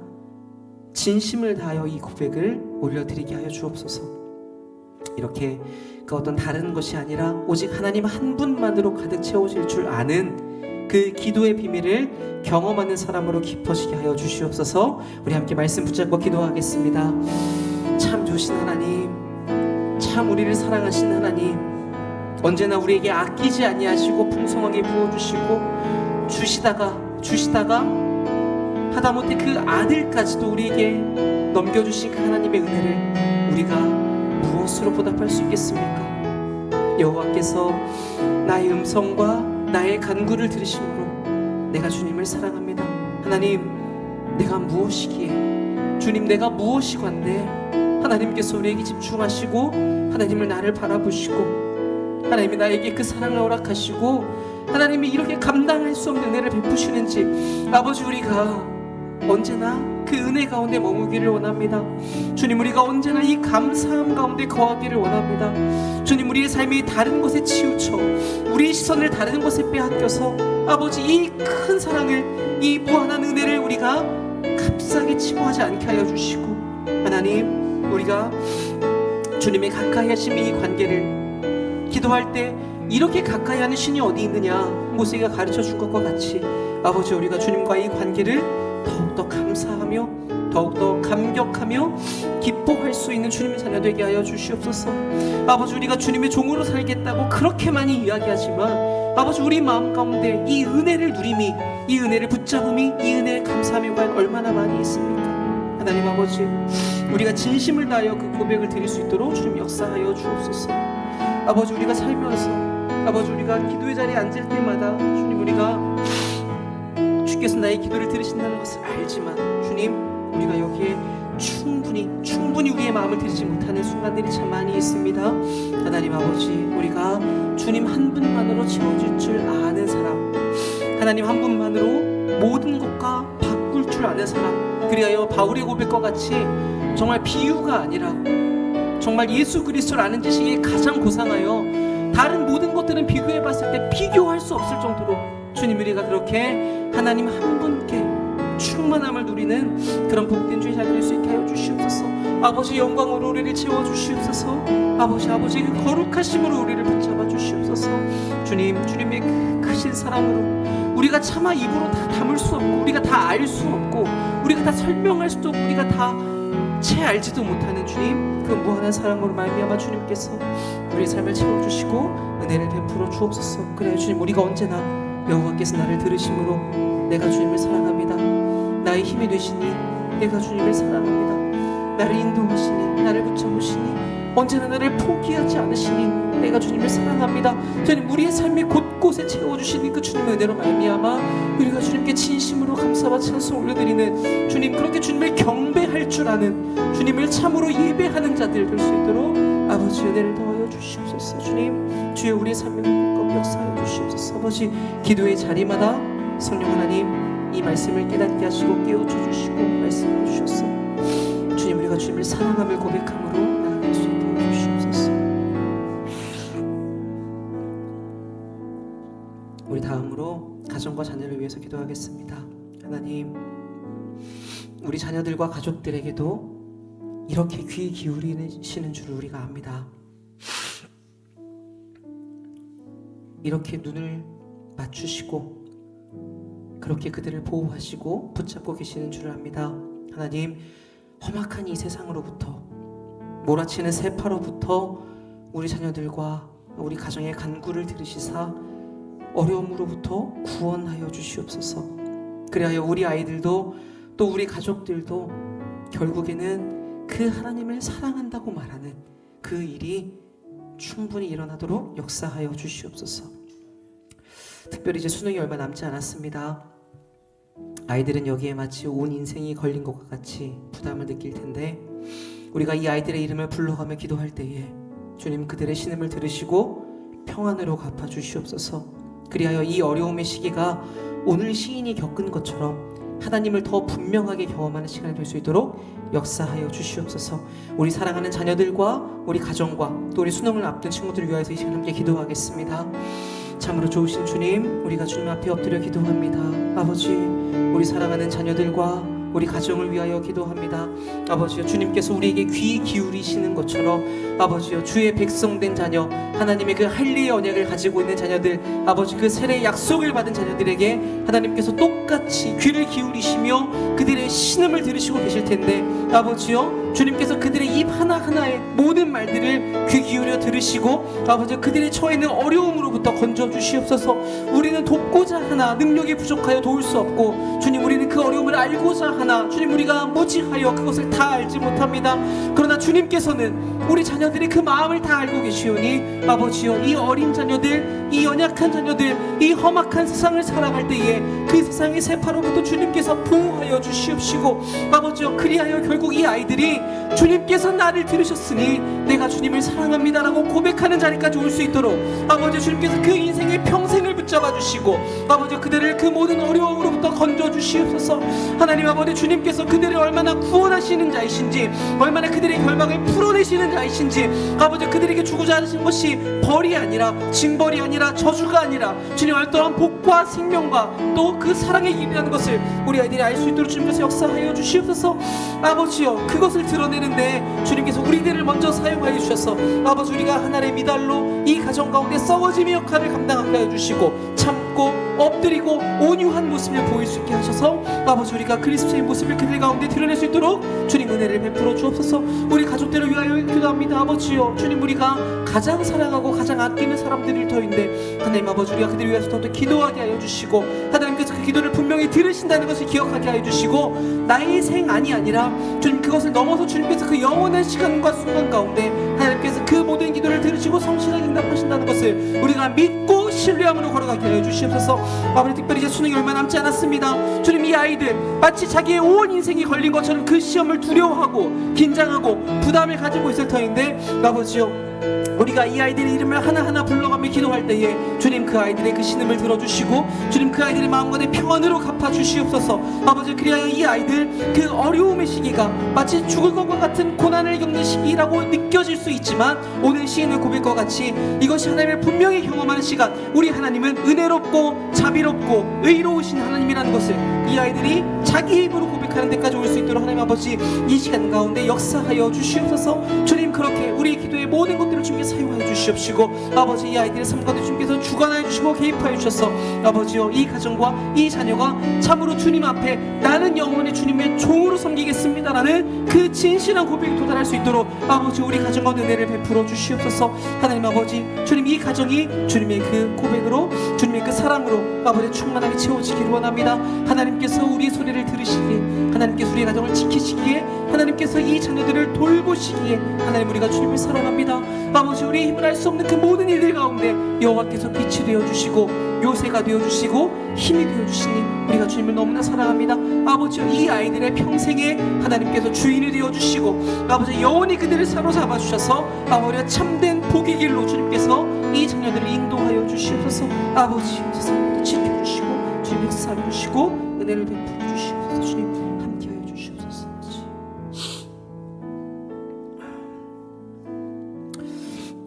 진심을 다하여 이 고백을 올려드리게 하여 주옵소서. 이렇게 그 어떤 다른 것이 아니라 오직 하나님 한 분만으로 가득 채워질 줄 아는 그 기도의 비밀을 경험하는 사람으로 깊어지게 하여 주시옵소서. 우리 함께 말씀 붙잡고 기도하겠습니다. 참 좋으신 하나님, 참 우리를 사랑하신 하나님, 언제나 우리에게 아끼지 아니하시고 풍성하게 부어주시고 주시다가 하다못해 그 아들까지도 우리에게 넘겨주신 그 하나님의 은혜를 우리가 무엇으로 보답할 수 있겠습니까? 여호와께서 나의 음성과 나의 간구를 들으심으로 내가 주님을 사랑합니다. 하나님, 내가 무엇이기에, 주님 내가 무엇이건데 하나님께서 우리에게 집중하시고 하나님을 나를 바라보시고 하나님이 나에게 그 사랑을 허락하시고 하나님이 이렇게 감당할 수 없는 은혜를 베푸시는지 아버지 우리가 언제나 그 은혜 가운데 머무기를 원합니다. 주님 우리가 언제나 이 감사함 가운데 거하기를 원합니다. 주님 우리의 삶이 다른 곳에 치우쳐 우리의 시선을 다른 곳에 빼앗겨서 아버지 이 큰 사랑을 이 무한한 은혜를 우리가 값싸게 치고하지 않게 하여 주시고 하나님 우리가 주님의 가까이 하심의 이 관계를 기도할 때 이렇게 가까이 하는 신이 어디 있느냐 모세가 가르쳐 준 것과 같이 아버지 우리가 주님과의 이 관계를 더욱더 감사하며 더욱더 감격하며 기뻐할 수 있는 주님의 자녀 되게 하여 주시옵소서. 아버지 우리가 주님의 종으로 살겠다고 그렇게 많이 이야기하지만 아버지 우리 마음 가운데 이 은혜를 누림이 이 은혜를 붙잡음이 이 은혜의 감사함이 과연 얼마나 많이 있습니까? 하나님 아버지 우리가 진심을 다하여 그 고백을 드릴 수 있도록 주님 역사하여 주옵소서. 아버지 우리가 살면서 아버지 우리가 기도의 자리에 앉을 때마다 주님 우리가 주께서 나의 기도를 들으신다는 것을 알지만 주님 우리가 여기에 충분히 우리의 마음을 들이지 못하는 순간들이 참 많이 있습니다. 하나님 아버지 우리가 주님 한 분만으로 채워줄 줄 아는 사람 하나님 한 분만으로 모든 것과 바꿀 줄 아는 사람 그리하여 바울의 고백과 같이 정말 비유가 아니라 정말 예수 그리스도를 아는 지식이 가장 고상하여 다른 모든 것들은 비교해 봤을 때 비교할 수 없을 정도로 주님 우리가 그렇게 하나님 한 분께 충만함을 누리는 그런 복된 주의 자녀 될 수 있게 하여 주시옵소서. 아버지 영광으로 우리를 채워주시옵소서. 아버지 그 거룩하심으로 우리를 붙잡아 주시옵소서. 주님의 그 크신 사랑으로 우리가 차마 입으로 다 담을 수 없고 우리가 다 알 수 없고 우리가 다 설명할 수도 없고 우리가 다 채 알지도 못하는 주님 그 무한한 사랑으로 말미암아 주님께서 우리의 삶을 채워주시고 은혜를 베풀어 주옵소서. 그래야 주님 우리가 언제나 여호와께서 나를 들으심으로 내가 주님을 사랑합니다. 나의 힘이 되시니 내가 주님을 사랑합니다. 나를 인도하시니 나를 붙잡으시니 언제나 나를 포기하지 않으시니 내가 주님을 사랑합니다. 주님 우리의 삶의 곳곳에 채워주시니 그 주님의 은혜로 말미암아 우리가 주님께 진심으로 감사와 찬송 올려드리는 주님 그렇게 주님을 경배할 줄 아는 주님을 참으로 예배하는 자들 될 수 있도록 아버지 은혜를 더하여 주시옵소서. 주님 주의 우리의 삶의 곳곳 역사하여 주시옵소서. 아버지 기도의 자리마다 성령 하나님 이 말씀을 깨닫게 하시고 깨우쳐 주시고 말씀해 주셨소. 주님 우리가 주님을 사랑함을 고백함으로 나아갈 수 있도록 주시옵소서. 우리 다음으로 가정과 자녀를 위해서 기도하겠습니다. 하나님 우리 자녀들과 가족들에게도 이렇게 귀 기울이시는 줄 우리가 압니다. 이렇게 눈을 맞추시고 그렇게 그들을 보호하시고 붙잡고 계시는 줄 압니다. 하나님 험악한 이 세상으로부터 몰아치는 세파로부터 우리 자녀들과 우리 가정의 간구를 들으시사 어려움으로부터 구원하여 주시옵소서. 그리하여 우리 아이들도 또 우리 가족들도 결국에는 그 하나님을 사랑한다고 말하는 그 일이 충분히 일어나도록 역사하여 주시옵소서. 특별히 이제 수능이 얼마 남지 않았습니다. 아이들은 여기에 마치 온 인생이 걸린 것과 같이 부담을 느낄 텐데 우리가 이 아이들의 이름을 불러가며 기도할 때에 주님 그들의 신음을 들으시고 평안으로 갚아주시옵소서. 그리하여 이 어려움의 시기가 오늘 시인이 겪은 것처럼 하나님을 더 분명하게 경험하는 시간이 될 수 있도록 역사하여 주시옵소서. 우리 사랑하는 자녀들과 우리 가정과 또 우리 수능을 앞둔 친구들을 위하여서 이 시간 함께 기도하겠습니다. 참으로 좋으신 주님 우리가 주님 앞에 엎드려 기도합니다. 아버지 우리 사랑하는 자녀들과 우리 가정을 위하여 기도합니다. 아버지여 주님께서 우리에게 귀 기울이시는 것처럼 아버지여 주의 백성된 자녀 하나님의 그 할례의 언약을 가지고 있는 자녀들 아버지 그 세례의 약속을 받은 자녀들에게 하나님께서 똑같이 귀를 기울이시며 그들의 신음을 들으시고 계실 텐데 아버지여 주님께서 그들의 입 하나하나의 모든 말들을 귀 기울여 들으시고 아버지 그들의 처해 있는 어려움으로부터 건져 주시옵소서. 우리는 돕고자 하나 능력이 부족하여 도울 수 없고 주님 우리는 그 어려움을 알고자 하나 주님 우리가 무지하여 그것을 다 알지 못합니다. 그러나 주님께서는 우리 자녀들이 그 마음을 다 알고 계시오니 아버지여, 이 어린 자녀들, 이 연약한 자녀들, 이 험악한 세상을 살아갈 때에 그 세상의 세파로부터 주님께서 보호하여 주시옵시고 아버지여, 그리하여 결국 이 아이들이 주님께서 나를 들으셨으니 내가 주님을 사랑합니다라고 고백하는 자리까지 올 수 있도록 아버지, 주님께서 그 인생의 평생을 붙잡아 주시고 아버지, 그들을 그 모든 어려움으로부터 건져 주시옵소서. 하나님 아버지, 주님께서 그들을 얼마나 구원하시는 자이신지, 얼마나 그들의 결박을 풀어내시는 자이신지, 아버지, 그들에게 주고자 하신 것이 벌이 아니라, 징벌이 아니라, 저주가 아니라 주님 어떠한 복과 생명과 또 그 사랑의 길이라는 것을 우리 아이들이 알 수 있도록 주님께서 역사하여 주시옵소서. 아버지여, 그것을 드러내는데 주님께서 우리들을 먼저 사용하여 주셔서 아버지, 우리가 하나의 미달로 이 가정 가운데 썩어짐의 역할을 감당하게 하여 주시고 참고 엎드리고 온유한 모습을 보일 수 있게 하셔서 아버지, 우리가 그리스도의 모습을 그들 가운데 드러낼 수 있도록 주님 은혜를 베풀어 주옵소서. 우리 가족들을 위하여 기도합니다. 아버지여, 주님, 우리가 가장 사랑하고 가장 아끼는 사람들일 터인데 하나님 아버지, 우리가 그들을 위해서 더욱더 기도하게 하여 주시고 하나님께서 그 기도를 분명히 들으신다는 것을 기억하게 하여 주시고 나의 생안이 아니라 주님, 그것을 넘어서 주님께서 그 영원한 시간과 순간 가운데 하나님께서 그 모든 기도를 들으시고 성실하게 응답하신다는 것을 우리가 믿고 신뢰함으로 걸어가게 하여 주시옵소서. 아버지, 특별히 이제 수능이 얼마 남지 않았습니다. 주님, 이 아이들 마치 자기의 온 인생이 걸린 것처럼 그 시험을 두려워하고 긴장하고 부담을 가지고 있을 터인데 아버지요, 우리가 이 아이들의 이름을 하나하나 불러가며 기도할 때에 주님, 그 아이들의 그 신음을 들어주시고 주님, 그 아이들의 마음과의 평안으로 갚아주시옵소서. 아버지, 그리하여 이 아이들 그 어려움의 시기가 마치 죽을 것과 같은 고난을 겪는 시기라고 느껴질 수 있지만 오늘 시인의 고백과 같이 이것이 하나님을 분명히 경험하는 시간, 우리 하나님은 은혜롭고 자비롭고 의로우신 하나님이라는 것을 이 아이들이 자기 입으로 고백하는 데까지 올 수 있도록 하나님 아버지, 이 시간 가운데 역사하여 주시옵소서. 주님, 그렇게 우리 기도의 모든 것들을 주님께 사용하여 주시옵시고 아버지, 이 아이들의 삶 가운데 주님께서 주관하여 주시고 개입하여 주셔서 아버지요, 이 가정과 이 자녀가 참으로 주님 앞에 나는 영원히 주님의 종으로 섬기겠습니다라는 그 진실한 고백에 도달할 수 있도록 아버지, 우리 가정과 은혜를 베풀어 주시옵소서. 하나님 아버지, 주님, 이 가정이 주님의 그 고백으로, 주님의 그 사랑으로 아버지 충만하게 채워지기를 원합니다. 하나님께서 우리 소리를 들으시기에, 하나님께서 우리의 가정을 지키시기에, 하나님께서 이 자녀들을 돌보시기에 하나님, 우리가 주님을 사랑합니다. 아버지, 우리의 힘을 알 수 없는 그 모든 일들 가운데 여호와께서 빛이 되어주시고 요새가 되어주시고 힘이 되어주시니 우리가 주님을 너무나 사랑합니다. 아버지, 이 아이들의 평생에 하나님께서 주인이 되어주시고 아버지, 영원히 그들을 사로잡아 주셔서 아버지, 참된 복의 길로 주님께서 이 자녀들을 인도하여 주시옵소서. 아버지, 세상을 지켜주시고 주님 역사하여 주시고 은혜를 베풀어 주시옵소서. 주님 함께하여 주시옵소서.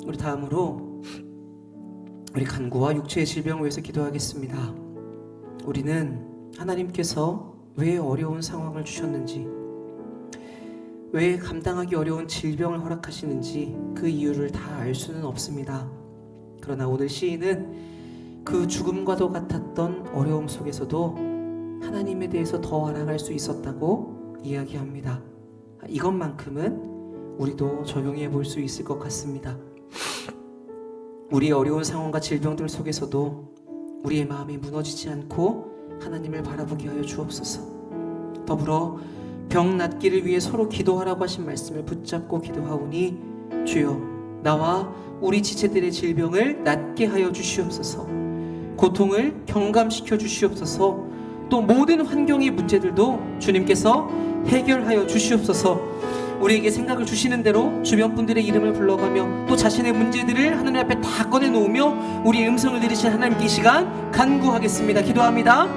우리 다음으로 우리 간구와 육체의 질병을 위해서 기도하겠습니다. 우리는 하나님께서 왜 어려운 상황을 주셨는지, 왜 감당하기 어려운 질병을 허락하시는지 그 이유를 다 알 수는 없습니다. 그러나 오늘 시인은 그 죽음과도 같았던 어려움 속에서도 하나님에 대해서 더 알아갈 수 있었다고 이야기합니다. 이것만큼은 우리도 적용해 볼 수 있을 것 같습니다. 우리의 어려운 상황과 질병들 속에서도 우리의 마음이 무너지지 않고 하나님을 바라보게 하여 주옵소서. 더불어 병 낫기를 위해 서로 기도하라고 하신 말씀을 붙잡고 기도하오니 주여, 나와 우리 지체들의 질병을 낫게 하여 주시옵소서. 고통을 경감시켜 주시옵소서. 또 모든 환경의 문제들도 주님께서 해결하여 주시옵소서. 우리에게 생각을 주시는 대로 주변 분들의 이름을 불러가며 또 자신의 문제들을 하나님 앞에 다 꺼내놓으며 우리의 음성을 들으신 하나님께 이 시간 간구하겠습니다. 기도합니다.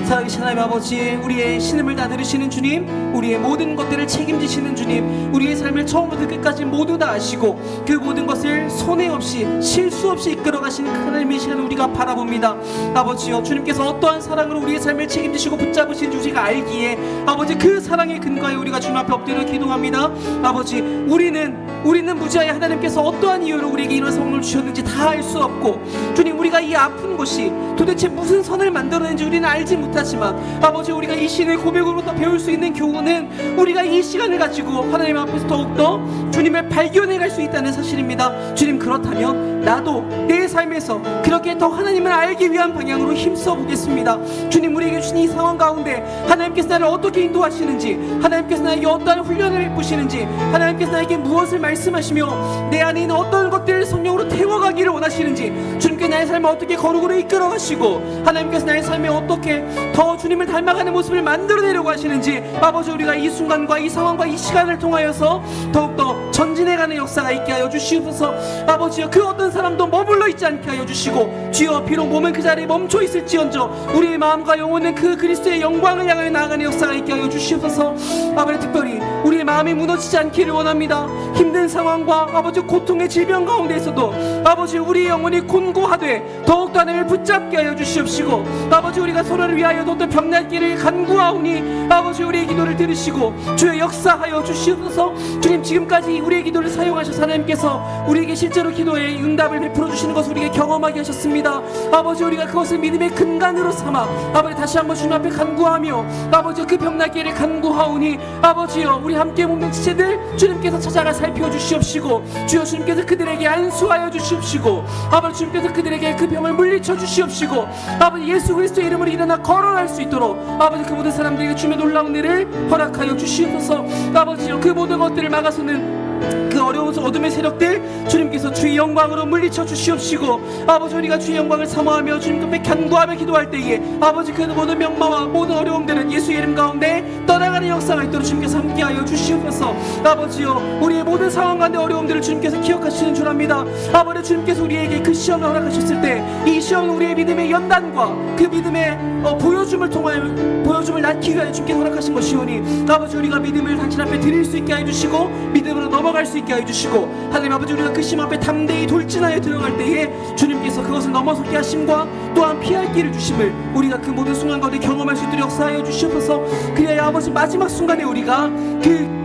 살아계신 하나님 아버지, 우리의 신음을 다 들으시는 주님, 우리의 모든 것들을 책임지시는 주님, 우리의 삶을 처음부터 끝까지 모두 다 아시고 그 모든 것을 손해 없이 실수 없이 이끌어 가시는 하나님의 시간을 우리가 바라봅니다. 아버지여, 주님께서 어떠한 사랑으로 우리의 삶을 책임지시고 붙잡으시는지 우리가 알기에 아버지, 그 사랑의 근거에 우리가 주님 앞에 엎드려 기도합니다. 아버지, 우리는 무지하에 하나님께서 어떠한 이유로 우리에게 이런 상황을 주셨는지 다 알 수 없고 주님, 우리가 이 아픈 것이 도대체 무슨 선을 만들어내는지 우리는 알지 못하지만 아버지, 우리가 이 신의 고백으로부터 배울 수 있는 교훈은 우리가 이 시간을 가지고 하나님 앞에서 더욱더 주님을 발견해 갈 수 있다는 사실입니다. 주님, 그렇다면 나도 내 삶에서 그렇게 더 하나님을 알기 위한 방향으로 힘써 보겠습니다. 주님, 우리에게 주신 이 상황 가운데 하나님께서 나를 어떻게 인도하시는지, 하나님께서 나에게 어떠한 훈련을 베푸시는지, 하나님께서 나에게 무엇을 말씀하시며 내 안에 있는 어떤 것들을 성령으로 태워가기를 원하시는지, 주님께 나의 삶을 어떻게 거룩으로 이끌어 가시고 하나님께서 나의 삶에 어떻게 더 주님을 닮아가는 모습을 만들어내려고 하시는지, 아버지, 우리가 이 순간과 이 상황과 이 시간을 통하여서 더욱더 전진해가는 역사가 있게 하여 주시옵소서. 아버지여, 그 어떤 사람도 머물러 있지 않게 하여 주시고, 주여, 비록 몸은 그 자리에 멈춰 있을지언정 우리의 마음과 영혼은 그 그리스도의 영광을 향하여 나아가는 역사가 있게 하여 주시옵소서. 아버지, 특별히 우리의 마음이 무너지지 않기를 원합니다. 힘든 상황과 아버지 고통의 질병 가운데에서도 아버지, 우리의 영혼이 곤고하되 더욱더 하나님을 붙잡게 하여 주시옵시고, 아버지, 우리가 서로를 위하여 더욱더 병날기를 간구하오니 아버지, 우리의 기도를 들으시고 주의 역사하여 주시옵소서. 주님, 지금까지 우리의 기도를 사용하셔서 하나님께서 우리에게 실제로 기도에 응답을 베풀어 주시는 것을 우리에게 경험하게 하셨습니다. 아버지, 우리가 그것을 믿음의 근간으로 삼아 아버지 다시 한번 주님 앞에 간구하며 아버지 그 병날기를 간구하오니 아버지여, 우리 함께 몸된 지체들 주님께서 찾아가 살펴주시옵시고, 주여, 주님께서 그들에게 안수하여 주시옵시고, 아버지, 주님께서 그들에게 그 병을 물리쳐 주시옵시고, 아버지, 예수 그리스도의 이름으로 일어나 걸어갈 수 있도록 아버지 그 모든 사람들에게 주님의 놀라운 일을 허락하여 주시옵소서. 아버지여, 그 모든 것들을 막아서는 그 어려운 어둠의 세력들 주님께서 주의 영광으로 물리쳐 주시옵시고, 아버지, 우리가 주의 영광을 사모하며 주님 앞에 간구하며 기도할 때에 아버지 그 모든 명마와 모든 어려움들은 예수의 이름 가운데 떠나가는 역사가 있도록 주님께서 함께하여 주시옵소서. 아버지요, 우리의 모든 상황 가운데 어려움들을 주님께서 기억하시는 줄 압니다. 아버지, 주님께서 우리에게 그 시험을 허락하셨을 때 이 시험은 우리의 믿음의 연단과 그 믿음의 보여줌을 통하여 보여줌을 낳기 위하여 주님께서 허락하신 것이오니 아버지, 우리가 믿음을 당신 앞에 드릴 수 있게 해주시고 믿음으로 넘어갈 수 있게 해주시고, 하나님 아버지, 우리가 그 시험 앞에 담대히 돌진하여 들어갈 때에 주님께서 그것을 넘어서게 하심과 또한 피할 길을 주심을 우리가 그 모든 순간 가운데 경험할 수 있도록 역사하여 주시옵소서. 그래야 아버지, 마지막 순간에 우리가 그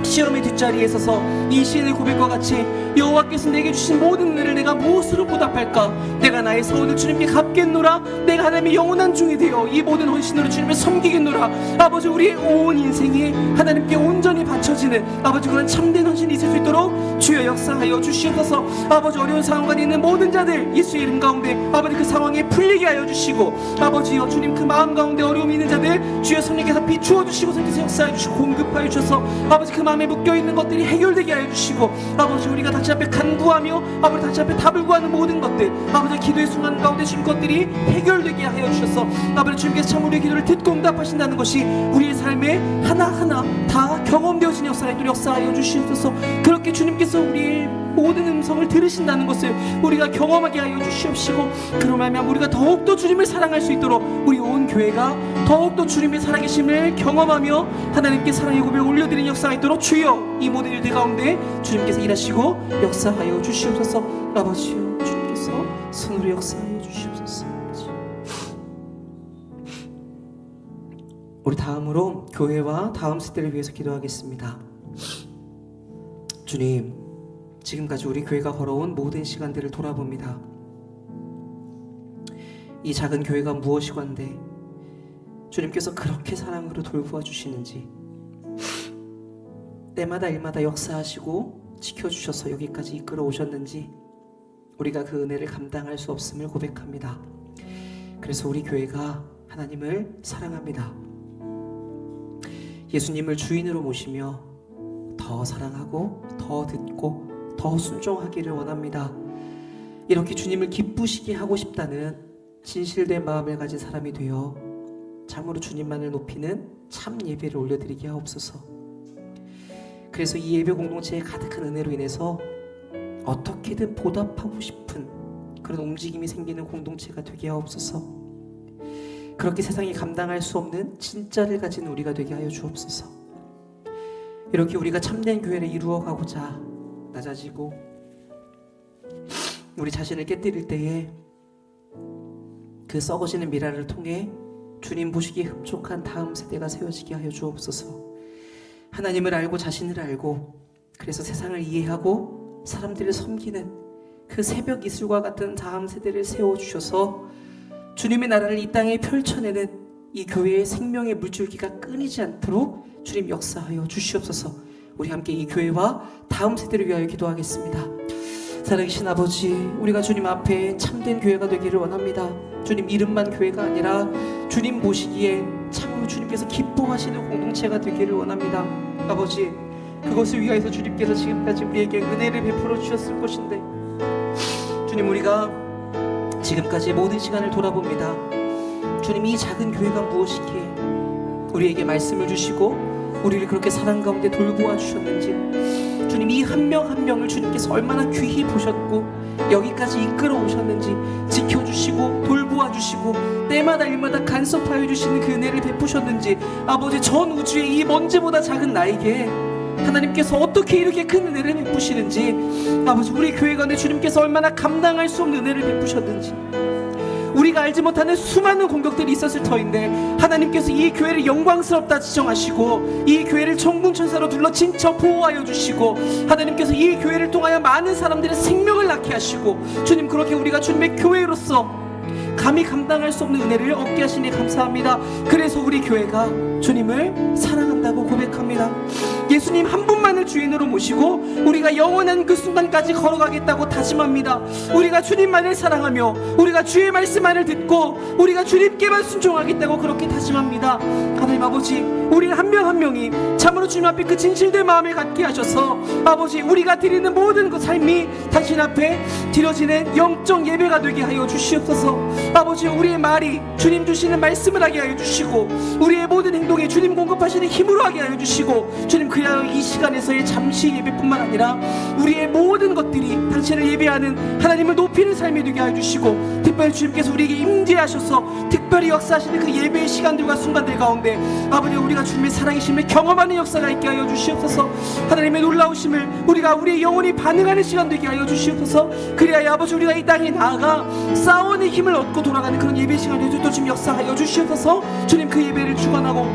시험의 뒷자리에 서서 이 시인의 고백과 같이 여호와께서 내게 주신 모든 은혜를 내가 무엇으로 보답할까? 내가 나의 서원을 주님께 갚겠노라. 내가 하나님의 영원한 종이 되어 이 모든 헌신으로 주님을 섬기겠노라. 아버지, 우리의 온 인생이 하나님께 온전히 바쳐지는 아버지 그런 참된 헌신이 있을 수 있도록 주여 역사하여 주시옵소서. 아버지, 어려운 상황 가운데 있는 모든 자들 예수의 이름 가운데 아버지 그 상황에 풀리게 하여 주시고, 아버지여, 주님 그 마음 가운데 어려움이 있는 자들 주여 성령께서 비추어 주시고 성령께서 역사해 주시고 공급하여 주셔서 아버지 그 마음에 묶여있는 것들이 해결되게 하여 주시고, 아버지, 우리가 다시 앞에 간구하며 아버지 다시 앞에 답을 구하는 모든 것들 아버지 기도의 순간 가운데 주신 것들이 해결되게 하여 주셔서 아버지, 주님께서 참 우리의 기도를 듣고 응답하신다는 것이 우리의 삶에 하나하나 다 경험되어진 역사가 있도록 역사하여 주시옵소서. 그렇게 주님께서 우리의 모든 음성을 들으신다는 것을 우리가 경험하게 하여 주시옵시고, 그로 말미암아 우리가 더욱더 주님을 사랑할 수 있도록 우리 온 교회가 더욱더 주님의 살아계심을 경험하며 하나님께 사랑의 고백을 올려드리는 역사가 있도록 주여 이 모든 일들 가운데 주님께서 일하시고 역사하여 주시옵소서. 아버지여, 주님께서 손으로 역사하여 주시옵소서. 우리 다음으로 교회와 다음 세대를 위해서 기도하겠습니다. 주님, 지금까지 우리 교회가 걸어온 모든 시간들을 돌아봅니다. 이 작은 교회가 무엇이건데 주님께서 그렇게 사랑으로 돌보아 주시는지, 때마다 일마다 역사하시고 지켜주셔서 여기까지 이끌어 오셨는지 우리가 그 은혜를 감당할 수 없음을 고백합니다. 그래서 우리 교회가 하나님을 사랑합니다. 예수님을 주인으로 모시며 더 사랑하고 더 듣고 더 순종하기를 원합니다. 이렇게 주님을 기쁘시게 하고 싶다는 진실된 마음을 가진 사람이 되어 참으로 주님만을 높이는 참 예배를 올려드리게 하옵소서. 그래서 이 예배 공동체의 가득한 은혜로 인해서 어떻게든 보답하고 싶은 그런 움직임이 생기는 공동체가 되게 하옵소서. 그렇게 세상이 감당할 수 없는 진짜를 가진 우리가 되게 하여 주옵소서. 이렇게 우리가 참된 교회를 이루어가고자 낮아지고 우리 자신을 깨뜨릴 때에 그 썩어지는 미랄을 통해 주님 보시기에 흡족한 다음 세대가 세워지게 하여 주옵소서. 하나님을 알고 자신을 알고 그래서 세상을 이해하고 사람들을 섬기는 그 새벽 이슬과 같은 다음 세대를 세워주셔서 주님의 나라를 이 땅에 펼쳐내는 이 교회의 생명의 물줄기가 끊이지 않도록 주님 역사하여 주시옵소서. 우리 함께 이 교회와 다음 세대를 위하여 기도하겠습니다. 살아계신 아버지, 우리가 주님 앞에 참된 교회가 되기를 원합니다. 주님 이름만 교회가 아니라 주님 보시기에 참으로 주님께서 기뻐하시는 공동체가 되기를 원합니다. 아버지, 그것을 위하여서 주님께서 지금까지 우리에게 은혜를 베풀어 주셨을 것인데, 주님 우리가 지금까지 모든 시간을 돌아봅니다. 주님, 이 작은 교회가 무엇이기에 우리에게 말씀을 주시고 우리를 그렇게 사랑 가운데 돌보아 주셨는지, 주님 이 한 명 한 명을 주님께서 얼마나 귀히 보셨고 여기까지 이끌어 오셨는지 지켜주시고 돌보아 주시고 때마다 일마다 간섭하여 주시는 그 은혜를 베푸셨는지, 아버지 전 우주의 이 먼지보다 작은 나에게 하나님께서 어떻게 이렇게 큰 은혜를 베푸시는지, 아버지 우리 교회 가운데 주님께서 얼마나 감당할 수 없는 은혜를 베푸셨는지, 우리가 알지 못하는 수많은 공격들이 있었을 터인데 하나님께서 이 교회를 영광스럽다 지정하시고 이 교회를 천군천사로 둘러 진쳐 보호하여 주시고, 하나님께서 이 교회를 통하여 많은 사람들의 생명을 낳게 하시고, 주님 그렇게 우리가 주님의 교회로서 감히 감당할 수 없는 은혜를 얻게 하시니 감사합니다. 그래서 우리 교회가 주님을 사랑한다고 고백합니다. 예수님 한 분만을 주인으로 모시고 우리가 영원한 그 순간까지 걸어가겠다고 다짐합니다. 우리가 주님만을 사랑하며 우리가 주의 말씀만을 듣고 우리가 주님께만 순종하겠다고 그렇게 다짐합니다. 하나님 아버지, 우리 한 명 한 명이 참으로 주님 앞에 그 진실된 마음을 갖게 하셔서 아버지 우리가 드리는 모든 그 삶이 당신 앞에 드려지는 영적 예배가 되게 하여 주시옵소서. 아버지 우리의 말이 주님 주시는 말씀을 하게 하여 주시고 우리의 모든 행동이 주님 공급하시는 힘으로 하게 하여 주시고, 주님 그리하여 이 시간에서의 잠시 예배뿐만 아니라 우리의 모든 것들이 당신을 예배하는 하나님을 높이는 삶이 되게 하여 주시고, 특별히 주님께서 우리에게 임재하셔서 특별히 역사하시는 그 예배의 시간들과 순간들 가운데 아버지 우리가 주님의 살아계심을 경험하는 역사가 있게 하여 주시옵소서. 하나님의 놀라우심을 우리가 우리의 영혼이 반응하는 시간 되게 하여 주시옵소서. 그리하여 아버지 우리가 이 땅에 나아가 싸움의 힘을 얻고 돌아가는 그런 예배 시간에도 또 주님 역사하여 주시옵소서. 주님 그 예배를 주관하고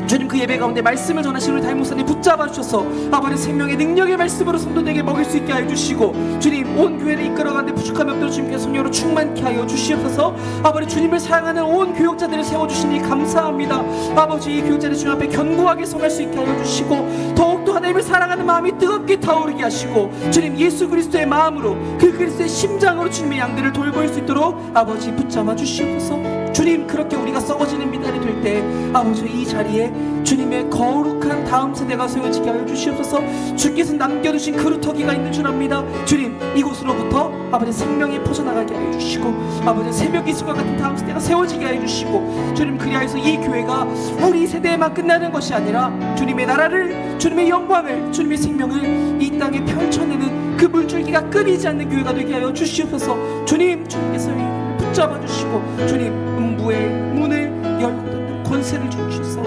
주님 그 예배 가운데 말씀을 전하시는 우리 담임목사님 붙잡아 주셔서 아버지 생명의 능력의 말씀으로 성도들에게 먹일 수 있게 하여 주시고, 주님 온 교회를 이끌어가는데 부족함이 없도록 주님께서 성령으로 충만케 하여 주시옵소서. 아버지 주님을 사랑하는 온 교역자들을 세워주시니 감사합니다. 아버지 이 교역자들 주님 앞에 견고하게 서갈 수 있게 하여 주시고 더욱더 하나님을 사랑하는 마음이 뜨겁게 타오르게 하시고, 주님 예수 그리스도의 마음으로 그 그리스도의 심장으로 주님의 양들을 돌볼 수 있도록 아버지 붙잡아 주시옵소서. 주님 그렇게 우리가 썩어지는 미달이 될 때 아버지 이 자리에 주님의 거룩한 다음 세대가 세워지게 하여 주시옵소서. 주께서 남겨두신 그루터기가 있는 줄 압니다. 주님 이곳으로부터 아버지 생명이 퍼져나가게 하여 주시고 아버지 새벽 기술과 같은 다음 세대가 세워지게 하여 주시고, 주님 그리하여서 이 교회가 우리 세대에만 끝나는 것이 아니라 주님의 나라를, 주님의 영광을, 주님의 생명을 이 땅에 펼쳐내는 그 물줄기가 끊이지 않는 교회가 되게 하여 주시옵소서. 주님 주님께서 붙잡아 주시고 주님 음부의 문을 열고 닫는 권세를 주시옵소서.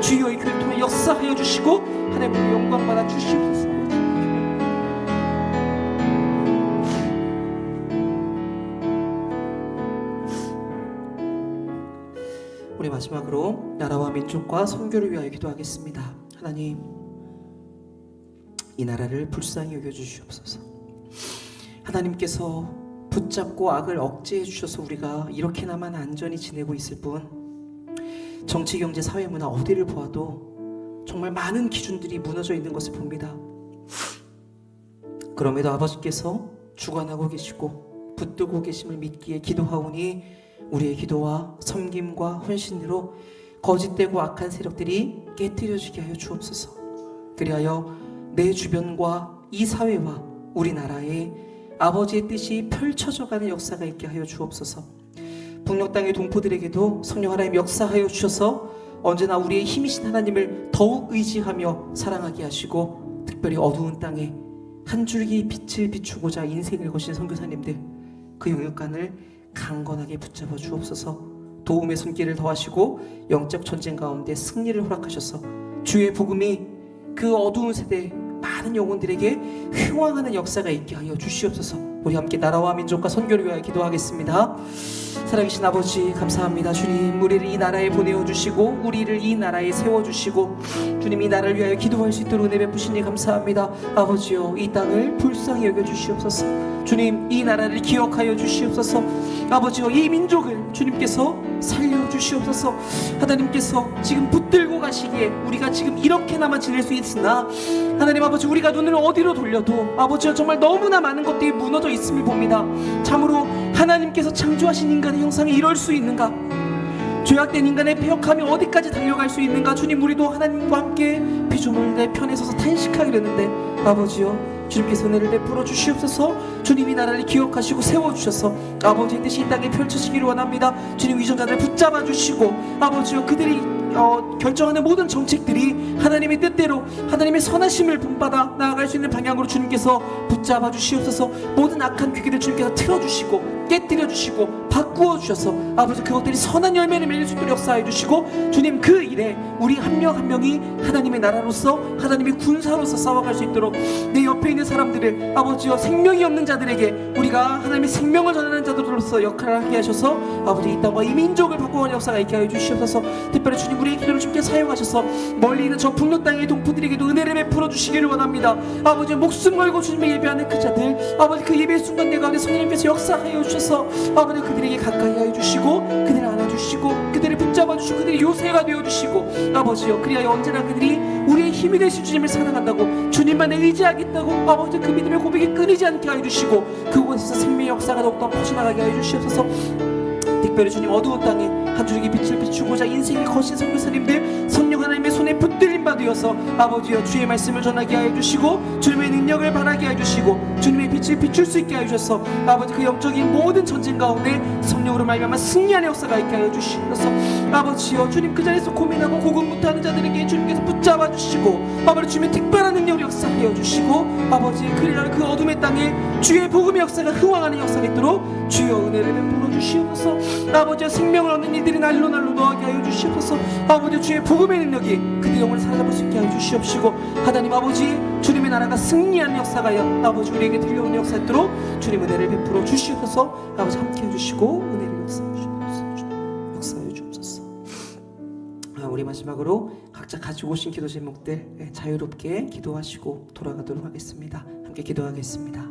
주여 이 교회를 통해 역사하여 주시고 하나님의 영광 받아 주시옵소서. 우리 마지막으로 나라와 민족과 선교를 위하여 기도하겠습니다. 하나님 이 나라를 불쌍히 여겨주시옵소서. 하나님께서 붙잡고 악을 억제해 주셔서 우리가 이렇게나마 안전히 지내고 있을 뿐, 정치, 경제, 사회, 문화 어디를 보아도 정말 많은 기준들이 무너져 있는 것을 봅니다. 그럼에도 아버지께서 주관하고 계시고 붙들고 계심을 믿기에 기도하오니 우리의 기도와 섬김과 헌신으로 거짓되고 악한 세력들이 깨트려지게 하여 주옵소서. 그리하여 내 주변과 이 사회와 우리나라에 아버지의 뜻이 펼쳐져가는 역사가 있게 하여 주옵소서. 북녘 땅의 동포들에게도 성령 하나님 역사하여 주셔서 언제나 우리의 힘이신 하나님을 더욱 의지하며 사랑하게 하시고, 특별히 어두운 땅에 한 줄기 빛을 비추고자 인생을 거신 선교사님들 그 영역간을 강건하게 붙잡아 주옵소서. 도움의 손길을 더하시고 영적 전쟁 가운데 승리를 허락하셔서 주의 복음이 그 어두운 세대 많은 영혼들에게 흥왕하는 역사가 있게 하여 주시옵소서. 우리 함께 나라와 민족과 선교를 위하여 기도하겠습니다. 살아계신 아버지 감사합니다. 주님 우리를 이 나라에 보내어주시고 우리를 이 나라에 세워주시고 주님 이 나라를 위하여 기도할 수 있도록 은혜 베푸시니 감사합니다. 아버지여 이 땅을 불쌍히 여겨주시옵소서. 주님 이 나라를 기억하여 주시옵소서. 아버지여 이 민족을 주님께서 살려주시옵소서. 하나님께서 지금 붙들고 가시기에 우리가 지금 이렇게나마 지낼 수 있으나 하나님 아버지, 우리가 눈을 어디로 돌려도 아버지여 정말 너무나 많은 것들이 무너져 있음을 봅니다. 참으로 하나님께서 창조하신 인간의 형상이 이럴 수 있는가? 죄악된 인간의 폐역함이 어디까지 달려갈 수 있는가? 주님, 우리도 하나님과 함께 피조물 내 편에 서서 탄식하게 되는데 아버지여, 주님께서 은혜를 베풀어 주시옵소서. 주님이 나라를 기억하시고 세워주셔서 아버지의 뜻이 이 땅에 펼쳐지기를 원합니다. 주님, 위선자들을 붙잡아 주시고 아버지여, 그들이 결정하는 모든 정책들이 하나님의 뜻대로 하나님의 선하심을 본받아 나아갈 수 있는 방향으로 주님께서 붙잡아 주시옵소서. 모든 악한 귀기를 주님께서 틀어주시고 깨뜨려 주시고 바꾸어 주셔서 아버지, 그것들이 선한 열매를 맺을 수 있도록 역사해 주시고 주님, 그 일에 우리 한 명 한 명이 하나님의 나라로서 하나님의 군사로서 싸워갈 수 있도록 내 옆에 있는 사람들을 아버지여, 생명이 없는 자들에게 우리가 하나님의 생명을 전하는 자들로서 역할을 하게 하셔서 아버지, 이 땅과 이 민족을 바꾸어가는 역사가 있게 하여 주시옵소서. 특별히 주님, 우리의 기도를 주님께 사용하셔서 멀리 있는 저 북녘 땅의 동포들에게도 은혜를 베풀어 주시기를 원합니다. 아버지, 목숨 걸고 주님의 예배하는 그 자들, 아버지, 그 예배의 순간 내 가운데 성령님께서 역사하여 주셔서 아버지, 그들에게 가까이 하여 주시고 그들을 안아주시고 그들을 붙잡아 주시고 그들이 요새가 되어 주시고 아버지여, 그리하여 언제나 그들이 우리의 힘이 되신 주님을 사랑한다고 주님만에 의지하겠다고 아버지, 그 믿음의 고백이 끊이지 않게 하여 주시고 그곳에서 생명의 역사가 더욱더 퍼져나가게 하여 주시옵소서. 특별히 주님, 어두운 땅에 한 줄기 빛을 비추고자 인생의 거신 선교사님들 성령 하나님의 손에 붙들림 받으어서 아버지여, 주의 말씀을 전하게 하여 주시고 주님의 능력을 발하게 하여 주시고 주님의 빛을 비출 수 있게 하여 주셔서 아버지, 그 영적인 모든 전쟁 가운데 성령으로 말미암아 승리하는 역사가 있게 하여 주시옵소서. 아버지여, 주님, 그 자리에서 고민하고 고군분투하는 자들에게 주님께서 붙잡아 주시고 아버지, 주님의 특별한 능력을 역사하여 주시고 아버지, 그리하여 그 어둠의 땅에 주의 복음의 역사가 흥왕하는 역사가 있도록 주여 은혜를 베풀어 주시옵소서. 아버지여, 생명을 얻는 이들이 날로 더하게 하여 주시옵소서. 아버지, 주의 복음의 능력이 그들의 영혼을 사로잡을 수 있게 하여 주시옵시고 하나님 아버지, 주님의 나라가 승리하는 역사가 아버지 우리에게 들려오는 역사 있도록 주님 은혜를 베풀어 주시옵소서. 아버지, 함께 해주시고 은혜를 역사해 주옵소서. 우리 마지막으로 각자 가지고 오신 기도 제목들 자유롭게 기도하시고 돌아가도록 하겠습니다. 함께 기도하겠습니다.